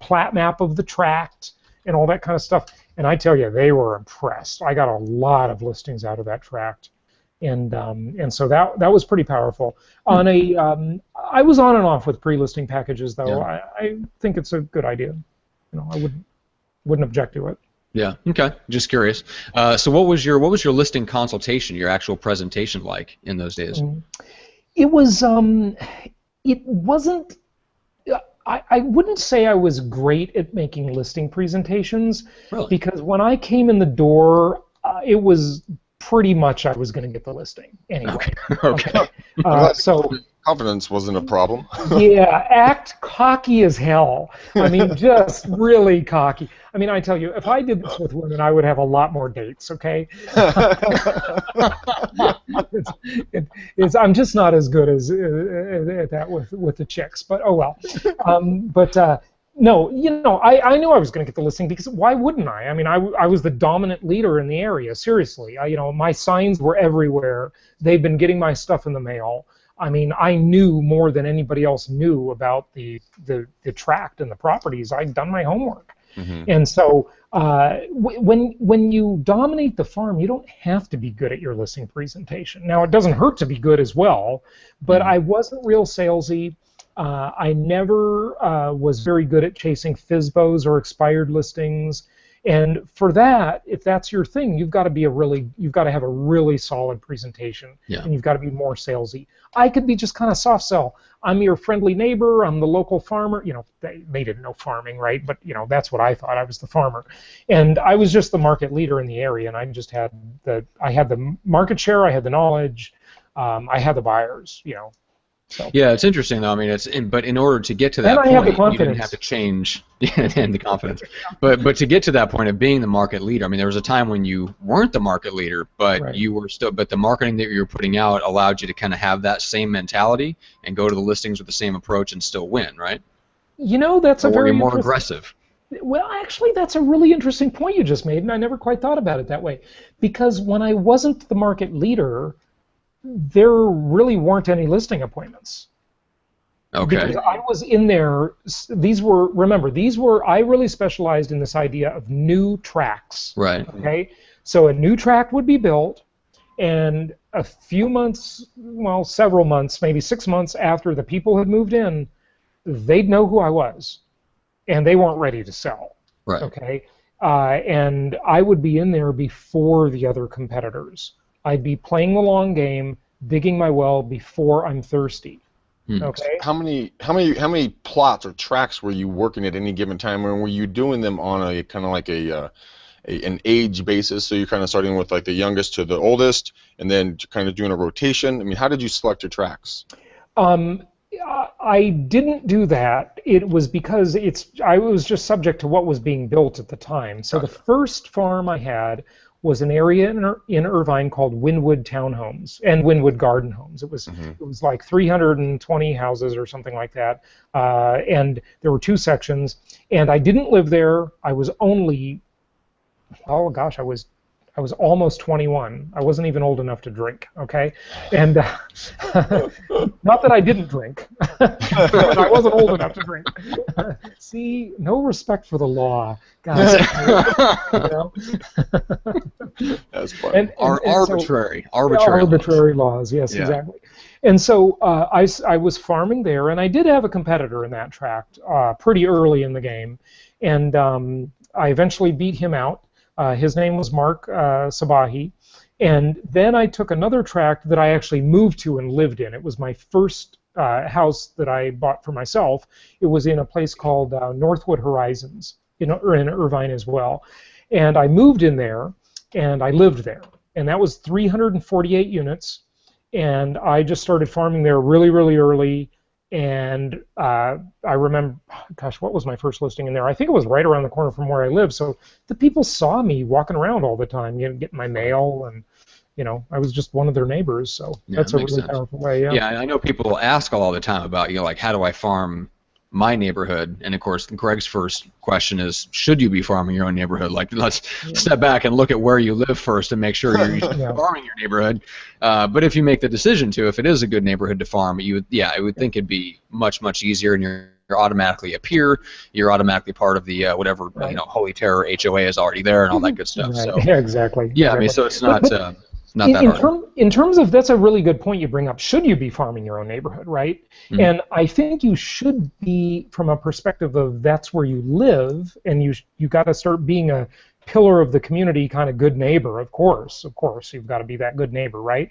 plat map of the tract and all that kind of stuff. And I tell you, they were impressed. I got a lot of listings out of that tract. And so that was pretty powerful. I was on and off with pre-listing packages, though. Yeah. I think it's a good idea. I wouldn't object to it. Yeah. Okay. Just curious. So what was your listing consultation, your actual presentation, like in those days? It was. It wasn't. I wouldn't say I was great at making listing presentations, really? Because when I came in the door, it was pretty much I was going to get the listing anyway. Okay. So confidence wasn't a problem. Yeah, act cocky as hell. I mean, just really cocky. I mean, I tell you, if I did this with women, I would have a lot more dates. Okay. I'm just not as good as at that with the chicks, but oh well. No, I knew I was going to get the listing, because why wouldn't I? I mean, I was the dominant leader in the area. Seriously, my signs were everywhere. They've been getting my stuff in the mail. I mean, I knew more than anybody else knew about the tract and the properties. I'd done my homework. Mm-hmm. And so when you dominate the farm, you don't have to be good at your listing presentation. Now, it doesn't hurt to be good as well, but I wasn't real salesy. I never was very good at chasing FSBOs or expired listings. And for that, if that's your thing, you've got to have a really solid presentation, and you've got to be more salesy. I could be just kind of soft sell. I'm your friendly neighbor. I'm the local farmer. You know, they didn't know farming, right? But you know, that's what I thought. I was the farmer, and I was just the market leader in the area, and I had the market share, I had the knowledge, I had the buyers. You know. So. Yeah, it's interesting though. I mean, but in order to get to that point, you didn't have to change and the confidence. But to get to that point of being the market leader, I mean, there was a time when you weren't the market leader, but you were still. But the marketing that you were putting out allowed you to kind of have that same mentality and go to the listings with the same approach and still win, right? You know, that's a very more aggressive. Well, actually, that's a really interesting point you just made, and I never quite thought about it that way. Because when I wasn't the market leader, there really weren't any listing appointments. Okay. Because I was in there. I really specialized in this idea of new tracks. Right. Okay. So a new track would be built, and a few months, well, several months, maybe 6 months after the people had moved in, they'd know who I was, and they weren't ready to sell. Right. Okay. And I would be in there before the other competitors. I'd be playing the long game, digging my well before I'm thirsty. Okay. How many plots or tracks were you working at any given time, and were you doing them on a kind of like an age basis? So you're kind of starting with like the youngest to the oldest, and then kind of doing a rotation. I mean, how did you select your tracks? I didn't do that. It was because I was just subject to what was being built at the time. So the first farm I had was an area in Irvine called Wynwood Townhomes and Wynwood Garden Homes. It was like 320 houses or something like that, and there were 2 sections. And I didn't live there. I was only, oh gosh, I was almost 21. I wasn't even old enough to drink. Okay, and not that I didn't drink, but I wasn't old enough to drink. See, no respect for the law, guys. You know? That's funny. And arbitrary laws. Yes, exactly. And so I was farming there, and I did have a competitor in that tract pretty early in the game, and I eventually beat him out. His name was Mark Sabahi, and then I took another tract that I actually moved to and lived in. It was my first house that I bought for myself. It was in a place called Northwood Horizons, in Irvine as well. And I moved in there, and I lived there. And that was 348 units, and I just started farming there really, really early. And I remember, gosh, what was my first listing in there? I think it was right around the corner from where I live. So the people saw me walking around all the time, getting my mail, and I was just one of their neighbors. So that's a really powerful way. Yeah. Yeah, I know people ask all the time about like how do I farm my neighborhood? And of course, Greg's first question is, should you be farming your own neighborhood? Like, let's step back and look at where you live first and make sure you're farming your neighborhood. But if you make the decision to, if it is a good neighborhood to farm, I would think it'd be much, much easier, and you're automatically a peer. You're automatically part of the whatever Holy Terror HOA is already there and all that good stuff. Right. So yeah, exactly. Yeah, I mean, so it's not. Not that hard. In terms of, that's a really good point you bring up. Should you be farming your own neighborhood, right? Mm-hmm. And I think you should be from a perspective of that's where you live, and you got to start being a pillar of the community, kind of good neighbor. Of course, you've got to be that good neighbor, right?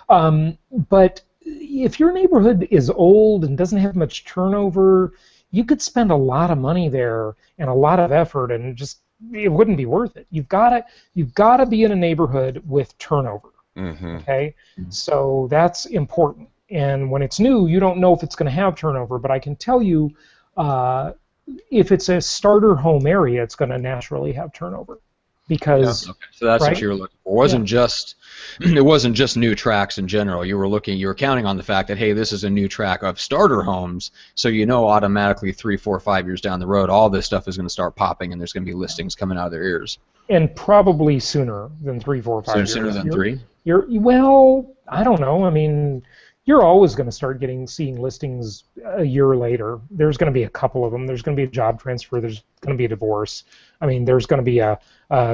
But if your neighborhood is old and doesn't have much turnover, you could spend a lot of money there and a lot of effort, and just it wouldn't be worth it. You've got to be in a neighborhood with turnover. Mm-hmm. Okay, so that's important. And when it's new, you don't know if it's going to have turnover, but I can tell you, if it's a starter home area, it's going to naturally have turnover. Because so that's what you were looking for. It wasn't just new tracks in general. You were counting on the fact that, hey, this is a new track of starter homes, so automatically 3, 4, 5 years down the road, all this stuff is going to start popping, and there's going to be listings coming out of their ears. And probably sooner than 3, 4, 5 years. Sooner than 3? Well, I don't know. I mean, you're always going to start seeing listings a year later. There's going to be a couple of them. There's going to be a job transfer. There's going to be a divorce. I mean, there's going to be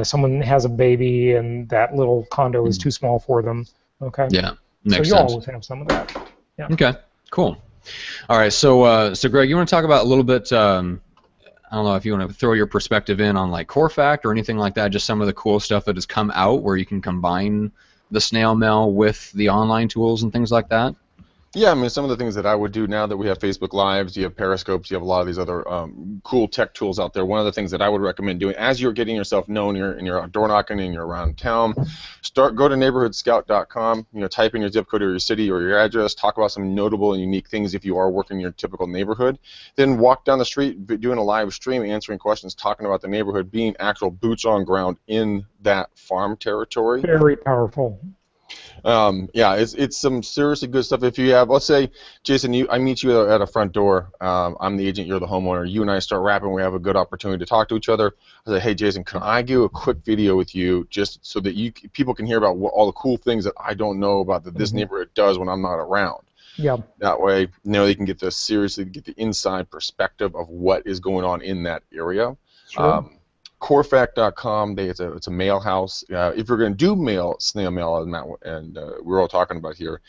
someone has a baby and that little condo is too small for them. Okay. Yeah. So you always have some of that. Yeah. Okay. Cool. All right, so Greg, you want to talk about a little bit? I don't know if you want to throw your perspective in on like core fact or anything like that. Just some of the cool stuff that has come out where you can combine the snail mail with the online tools and things like that. Yeah, I mean, some of the things that I would do now that we have Facebook Lives, you have Periscopes, you have a lot of these other cool tech tools out there. One of the things that I would recommend doing as you're getting yourself known, you're door knocking and you're around town, go to neighborhoodscout.com, type in your zip code or your city or your address, talk about some notable and unique things if you are working in your typical neighborhood. Then walk down the street doing a live stream, answering questions, talking about the neighborhood, being actual boots on ground in that farm territory. Very powerful. Yeah, it's some seriously good stuff. If you have, let's say, Jason, I meet you at a front door. I'm the agent, you're the homeowner. You and I start rapping. We have a good opportunity to talk to each other. I say, hey, Jason, can I do a quick video with you just so that people can hear about all the cool things that I don't know about that this neighborhood does when I'm not around. Yeah. That way, they can get the inside perspective of what is going on in that area. Sure. Corefact.com, it's a mail house. If you're going to do snail mail, and we're all talking about here,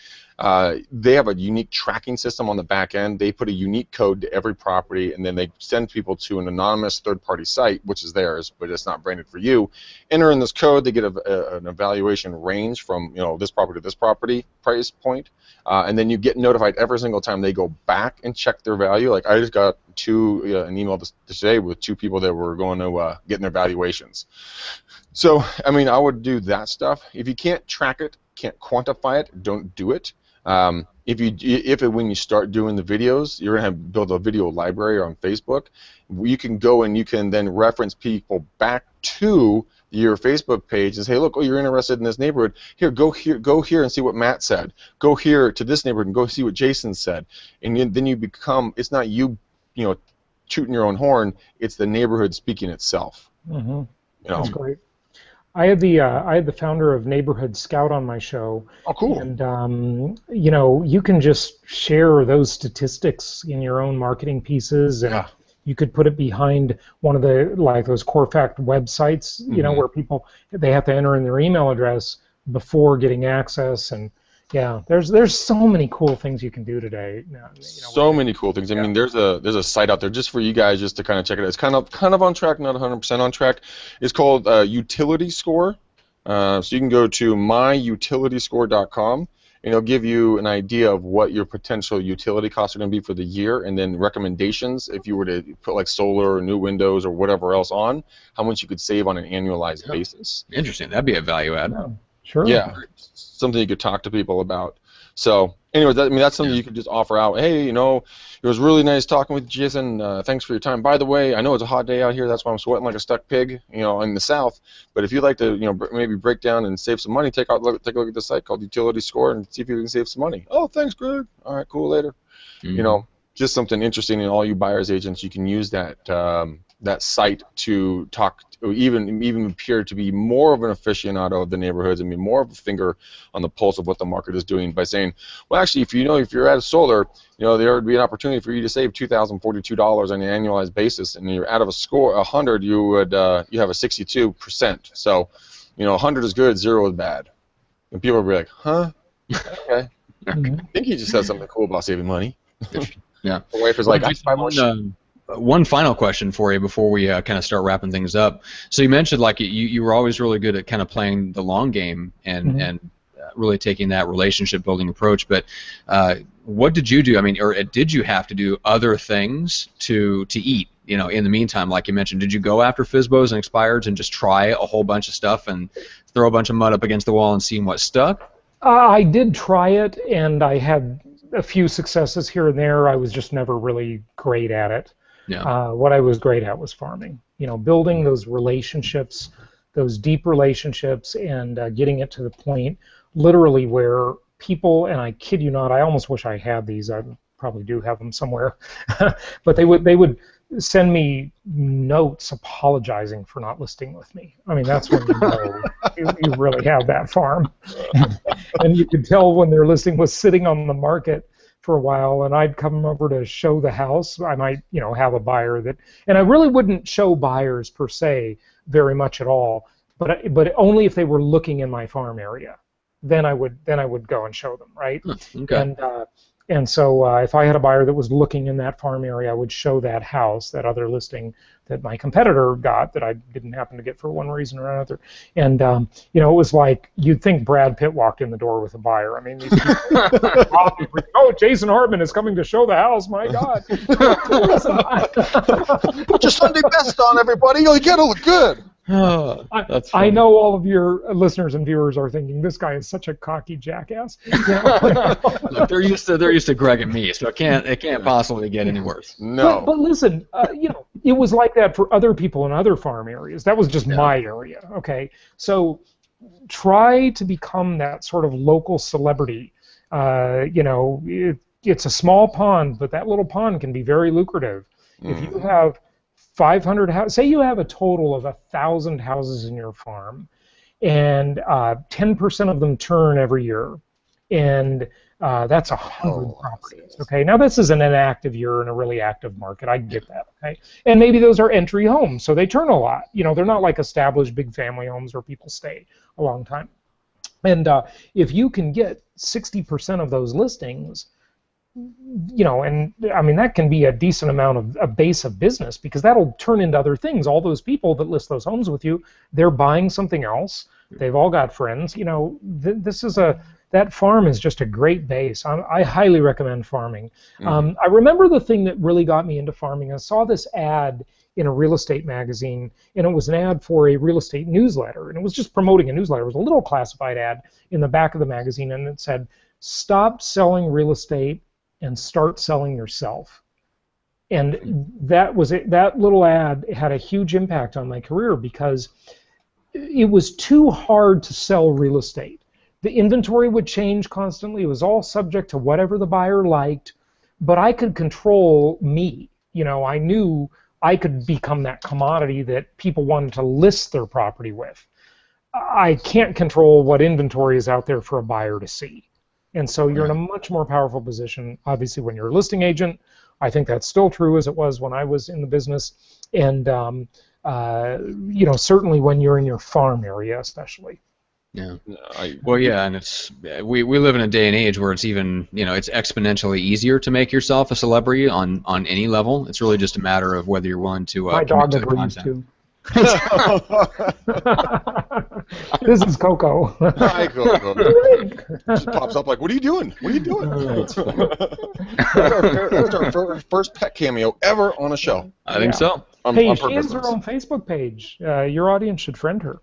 they have a unique tracking system on the back end. They put a unique code to every property, and then they send people to an anonymous third-party site, which is theirs, but it's not branded for you. Enter in this code, they get an evaluation range from this property to this property price point, and then you get notified every single time they go back and check their value. Like I just got an email today with 2 people that were going to get their valuations. So I mean, I would do that stuff. If you can't track it, can't quantify it, don't do it. When you start doing the videos, you're gonna build a video library on Facebook. You can go and you can then reference people back to your Facebook page and say, look, you're interested in this neighborhood. Here, go here and see what Matt said. Go here to this neighborhood and go see what Jason said. And then you become, it's not you tooting your own horn. It's the neighborhood speaking itself. Mm-hmm. That's great. I had the founder of Neighborhood Scout on my show. Oh, cool. And you can just share those statistics in your own marketing pieces, and you could put it behind one of the those core fact websites, where they have to enter in their email address before getting access. And yeah, there's so many cool things you can do today. So many cool things. I mean, there's a site out there just for you guys just to kind of check it out. It's kind of on track, not 100% on track. It's called Utility Score. So you can go to myutilityscore.com, and it'll give you an idea of what your potential utility costs are going to be for the year, and then recommendations if you were to put like solar or new windows or whatever else on, how much you could save on an annualized basis. Interesting. That'd be a value add. Yeah. Sure. Yeah, something you could talk to people about. So, anyways, that's something you could just offer out. Hey, it was really nice talking with you, Jason. Thanks for your time. By the way, I know it's a hot day out here. That's why I'm sweating like a stuck pig, in the South. But if you'd like to, maybe break down and save some money, take a look at the site called Utility Score and see if you can save some money. Oh, thanks, Greg. All right, cool. Later. Mm-hmm. Just something interesting. And all you buyers agents, you can use that site to talk, or even appear to be more of an aficionado of the neighborhoods and be more of a finger on the pulse of what the market is doing by saying, well, actually, if you're at a solar, there would be an opportunity for you to save $2,042 on an annualized basis, and you're out of a score 100, you have a 62%. So, 100 is good, 0 is bad, and people will be like, huh? Okay. I think he just said something cool about saving money. Yeah. The wife is like, I buy more shit. One final question for you before we kind of start wrapping things up. So you mentioned you were always really good at kind of playing the long game and really taking that relationship building approach. But what did you do? I mean, or did you have to do other things to eat? In the meantime, like you mentioned, did you go after FSBOs and expireds and just try a whole bunch of stuff and throw a bunch of mud up against the wall and see what stuck? I did try it, and I had a few successes here and there. I was just never really great at it. Yeah. What I was great at was farming. Building those relationships, those deep relationships, and getting it to the point, literally, where people, and I kid you not, I almost wish I had these. I probably do have them somewhere, but they would send me notes apologizing for not listing with me. I mean, that's when you really have that farm. And you could tell when their listing was sitting on the market for a while, and I'd come over to show the house. I might, have a buyer and I really wouldn't show buyers per se very much at all, but only if they were looking in my farm area. Then I would go and show them, right? Okay. And And so if I had a buyer that was looking in that farm area, I would show that house, that other listing that my competitor got that I didn't happen to get for one reason or another. And, you know, it was like you'd think Brad Pitt walked in the door with a buyer. I mean, these people, oh, Jason Hartman is coming to show the house. My God. Put your Sunday best on, everybody. You gotta look good. I know all of your listeners and viewers are thinking this guy is such a cocky jackass. You know? Look, they're used to Greg and me, so it can't possibly get any worse. No. But listen, you know, it was like that for other people in other farm areas. That was just my area. Okay, so try to become that sort of local celebrity. You know, it's a small pond, but that little pond can be very lucrative. If you have 500 houses, say you have a total of 1,000 houses in your farm, and 10% of them turn every year, and that's 100 properties. Okay, now this is an inactive year in a really active market. I get that. Okay, and maybe those are entry homes, so they turn a lot. You know, they're not like established big family homes where people stay a long time. And if you can get 60% of those listings, you know, and I mean that can be a decent amount of a base of business, because that'll turn into other things. All those people that list those homes with you, they're buying something else. They've all got friends. You know, that farm is just a great base. I highly recommend farming. I remember the thing that really got me into farming. I saw this ad in a real estate magazine, and it was an ad for a real estate newsletter, and it was just promoting a newsletter. It was a little classified ad in the back of the magazine, and it said, "Stop selling real estate and start selling yourself." And that was it. That little ad had a huge impact on my career, because it was too hard to sell real estate. The inventory would change constantly. It was all subject to whatever the buyer liked, but I could control me. You know, I knew I could become that commodity that people wanted to list their property with. I can't control what inventory is out there for a buyer to see. And so you're in a much more powerful position, obviously, when you're a listing agent. I think that's still true as it was when I was in the business. And, you know, certainly when you're in your farm area, especially. Yeah. Well, yeah, and it's we live in a day and age where it's even, you know, it's exponentially easier to make yourself a celebrity on any level. It's really just a matter of whether you're willing to my dog agrees too. This is Coco. Hi, Coco. She pops up like, "What are you doing? What are you doing?" That's our first pet cameo ever on a show. I think so. Hey, she has her own Facebook page. Your audience should friend her.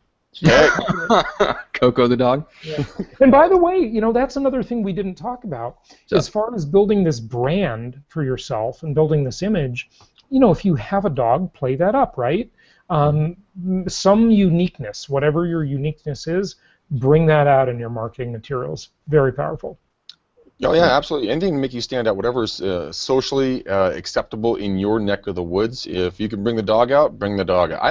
Coco the dog. Yeah. And by the way, you know, that's another thing we didn't talk about. As far as building this brand for yourself and building this image, you know, if you have a dog, play that up, right? Some uniqueness, whatever your uniqueness is, bring that out in your marketing materials. Very powerful. Oh yeah, absolutely. Anything to make you stand out, whatever's socially acceptable in your neck of the woods. If you can bring the dog out, bring the dog out.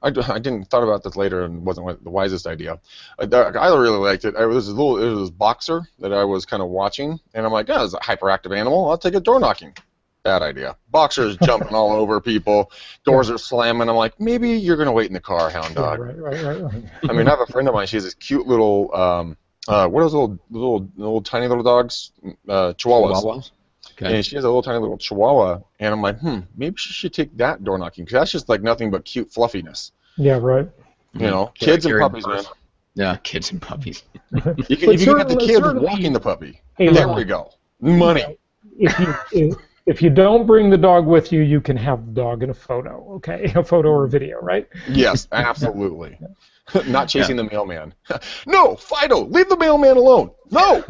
I didn't thought about this later, and wasn't the wisest idea. I really liked it. It was this boxer that I was kind of watching, and I'm like, oh, it's a hyperactive animal. I'll take it door knocking. Bad idea. Boxers jumping all over people. Doors are slamming. I'm like, maybe you're gonna wait in the car, hound dog. Yeah, right. I mean, I have a friend of mine. She has this cute little what are those little tiny little dogs? Chihuahuas. Okay. And she has a little tiny little Chihuahua, and I'm like, maybe she should take that door knocking, because that's just like nothing but cute fluffiness. Yeah, right. You know, kids and puppies, man. Yeah, kids and puppies. You can get the kid walking the puppy. Hey, there we go. Money. If you don't bring the dog with you, you can have the dog in a photo, okay? A photo or a video, right? Yes, absolutely. Not chasing the mailman. No, Fido, leave the mailman alone. No.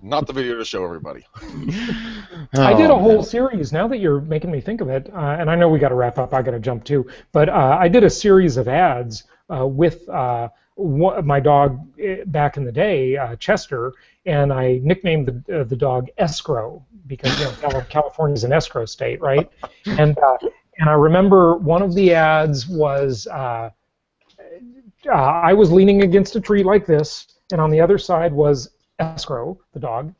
Not the video to show everybody. I did a whole series, now that you're making me think of it, and I know we got to wrap up, I got to jump too, but I did a series of ads with my dog back in the day, Chester, and I nicknamed the dog Escrow, because, you know, California's an escrow state, right? And I remember one of the ads was I was leaning against a tree like this, and on the other side was Escrow, the dog,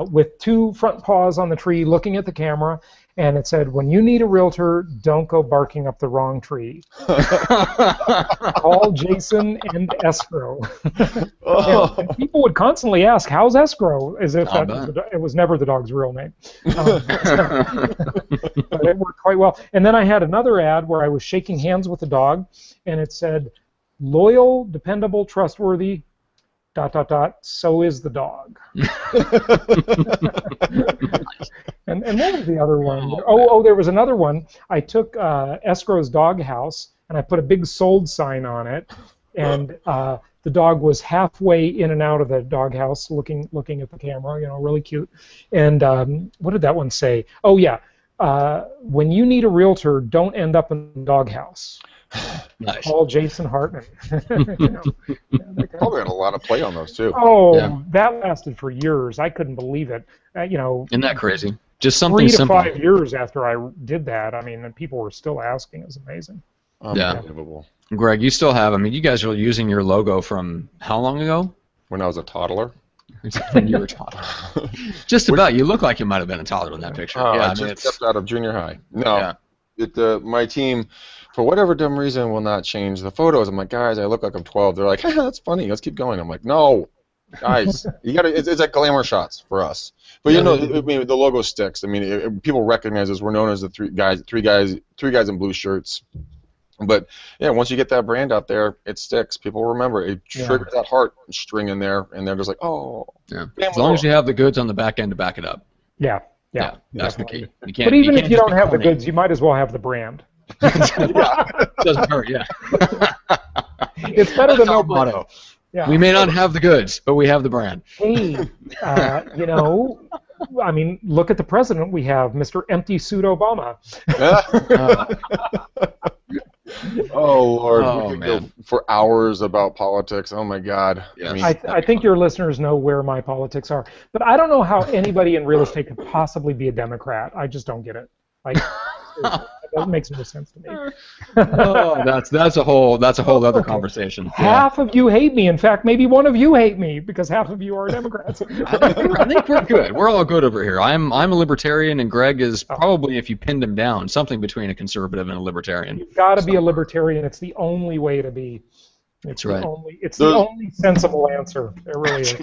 with two front paws on the tree looking at the camera, and it said, "When you need a realtor, don't go barking up the wrong tree. Call Jason and escrow." And people would constantly ask, "How's escrow?" As if it was never the dog's real name. But it worked quite well. And then I had another ad where I was shaking hands with the dog, and it said, "Loyal, dependable, trustworthy, ... so is the dog." And what was the other one? Oh, there was another one. I took Escrow's dog house, and I put a big sold sign on it, and the dog was halfway in and out of the doghouse, looking at the camera, really cute. And what did that one say? Oh yeah, when you need a realtor, don't end up in the doghouse. Nice. Call Jason Hartman. Probably had a lot of play on those too. Oh, yeah. That lasted for years. I couldn't believe it. Isn't that crazy? Just something 3 to simple. 5 years after I did that, and people were still asking. It's amazing. Unbelievable. Yeah. Greg, you still have. You guys are using your logo from how long ago? When I was a toddler. When you were a toddler. Just about. You look like you might have been a toddler in that picture. I just stepped out of junior high. No, my team, for whatever dumb reason, will not change the photos. I'm like, guys, I look like I'm 12. They're like, that's funny. Let's keep going. I'm like, no, guys, you gotta. It's like glamour shots for us. But the logo sticks. People recognize us. We're known as the three guys in blue shirts. But yeah, once you get that brand out there, it sticks. People remember it. Triggers that heart string in there, and they're just like, oh. Yeah. As long as you have the goods on the back end to back it up. Yeah. That's the key. But even if you don't have the goods, you might as well have the brand. Doesn't hurt. Yeah. It's better than no motto. Yeah. We may not have the goods, but we have the brand. Hey, look at the president we have, Mr. Empty Suit Obama. Oh Lord, we could go for hours about politics. Oh my God. Yes. I think your listeners know where my politics are, but I don't know how anybody in real estate could possibly be a Democrat. I just don't get it. That makes no sense to me. That's a whole other conversation. Half of you hate me. In fact, maybe one of you hate me because half of you are Democrats. I think we're good. We're all good over here. I'm a libertarian, and Greg is probably, if you pinned him down, something between a conservative and a libertarian. You've got to be a libertarian. It's the only way to be. That's right. It's the only sensible answer. It really is.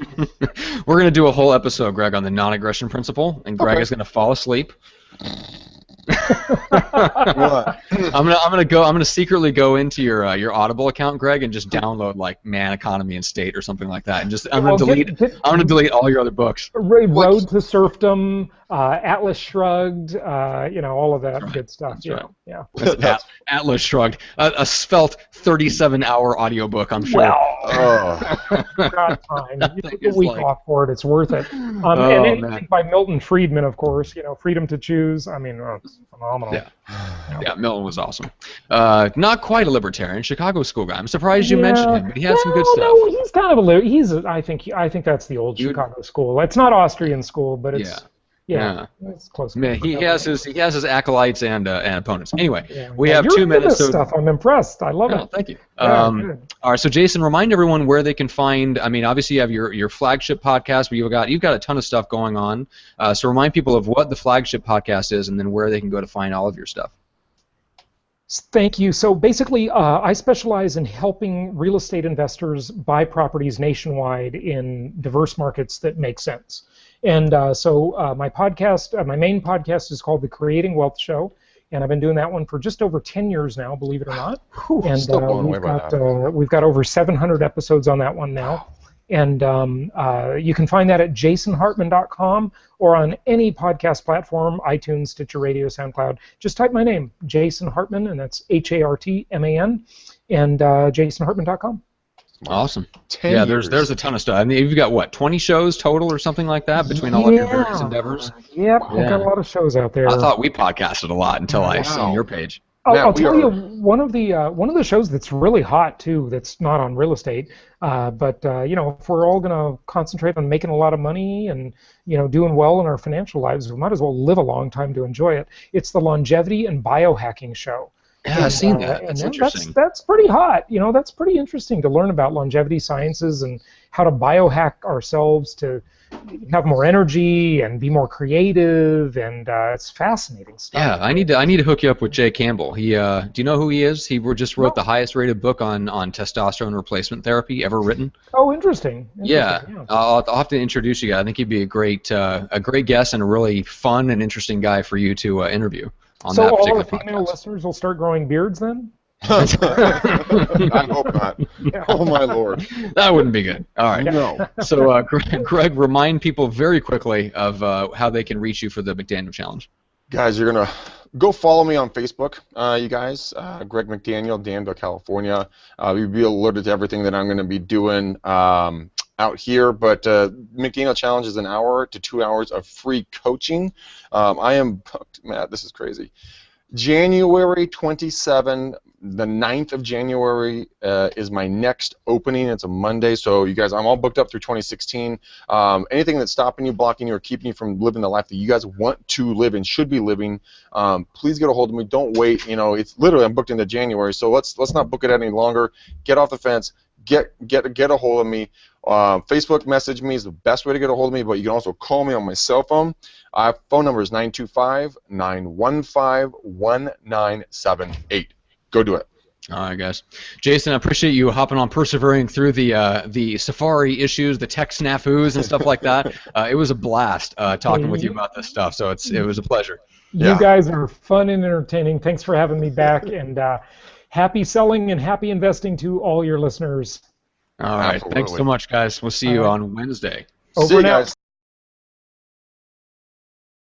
We're going to do a whole episode, Greg, on the non-aggression principle, and Greg is going to fall asleep. What? I'm gonna secretly go into your Audible account, Greg, and just download like Man, Economy, and State or something like that, and I'm gonna delete all your other books. Road to Serfdom, Atlas Shrugged, all of that good stuff. That's Atlas Shrugged, a svelte 37-hour audiobook, I'm sure. Got time. You take a week off for it. It's worth it. And anything by Milton Friedman, of course. Freedom to Choose. It's phenomenal. Yeah, Milton was awesome. Not quite a libertarian, Chicago school guy. I'm surprised you mentioned him, but he has some good stuff. No, he's kind of I think that's the old Chicago school. It's not Austrian school, but it's it's close. He has his acolytes and opponents. Anyway, we have 2 minutes. Stuff. I'm impressed. I love it. Thank you. All right, so Jason, remind everyone where they can find. Obviously you have your flagship podcast, but you've got a ton of stuff going on. So remind people of what the flagship podcast is, and then where they can go to find all of your stuff. Thank you. So basically, I specialize in helping real estate investors buy properties nationwide in diverse markets that make sense. And so my main podcast is called The Creating Wealth Show, and I've been doing that one for just over 10 years now, believe it or not. And still blown away by that. We've got over 700 episodes on that one now. And you can find that at jasonhartman.com or on any podcast platform, iTunes, Stitcher Radio, SoundCloud. Just type my name, Jason Hartman, and that's Hartman, and jasonhartman.com. Awesome. Yeah, there's a ton of stuff. You've got what, 20 shows total or something like that between all of your various endeavors? Yep, we've got a lot of shows out there. I thought we podcasted a lot until I saw your page. I'll tell you one of the shows that's really hot too. That's not on real estate, but if we're all going to concentrate on making a lot of money and doing well in our financial lives, we might as well live a long time to enjoy it. It's the Longevity and Biohacking Show. Yeah, I've seen that. That's interesting. That's pretty hot. That's pretty interesting to learn about longevity sciences and how to biohack ourselves to have more energy and be more creative, and it's fascinating stuff. Yeah, I need to hook you up with Jay Campbell. He do you know who he is? He just wrote the highest rated book on testosterone replacement therapy ever written. Oh, interesting. Yeah, I'll have to introduce you guys. I think he'd be a great guest and a really fun and interesting guy for you to interview on that all particular our female podcast. listeners will start growing beards then? I hope not. Yeah. Oh my lord. That wouldn't be good. All right. No. So, Greg, remind people very quickly of how they can reach you for the McDaniel Challenge. Guys, you're gonna go follow me on Facebook. You guys, Greg McDaniel, Danville, California. You'll be alerted to everything that I'm going to be doing out here. But McDaniel Challenge is an hour to 2 hours of free coaching. I am booked. Matt, this is crazy. January 27, the 9th of January is my next opening. It's a Monday, so you guys, I'm all booked up through 2016. Anything that's stopping you, blocking you, or keeping you from living the life that you guys want to live and should be living, please get a hold of me. Don't wait. You know, it's literally I'm booked into January, so let's not book it any longer. Get off the fence. Get a hold of me. Facebook message me is the best way to get a hold of me, but you can also call me on my cell phone. Phone number is 925-915-1978. Go do it. All right, guys. Jason, I appreciate you hopping on, persevering through the Safari issues, the tech snafus and stuff like that. It was a blast talking with you about this stuff, so it was a pleasure. You guys are fun and entertaining. Thanks for having me back, and happy selling and happy investing to all your listeners. All right. Absolutely. Thanks so much, guys. We'll see you on Wednesday. See you guys.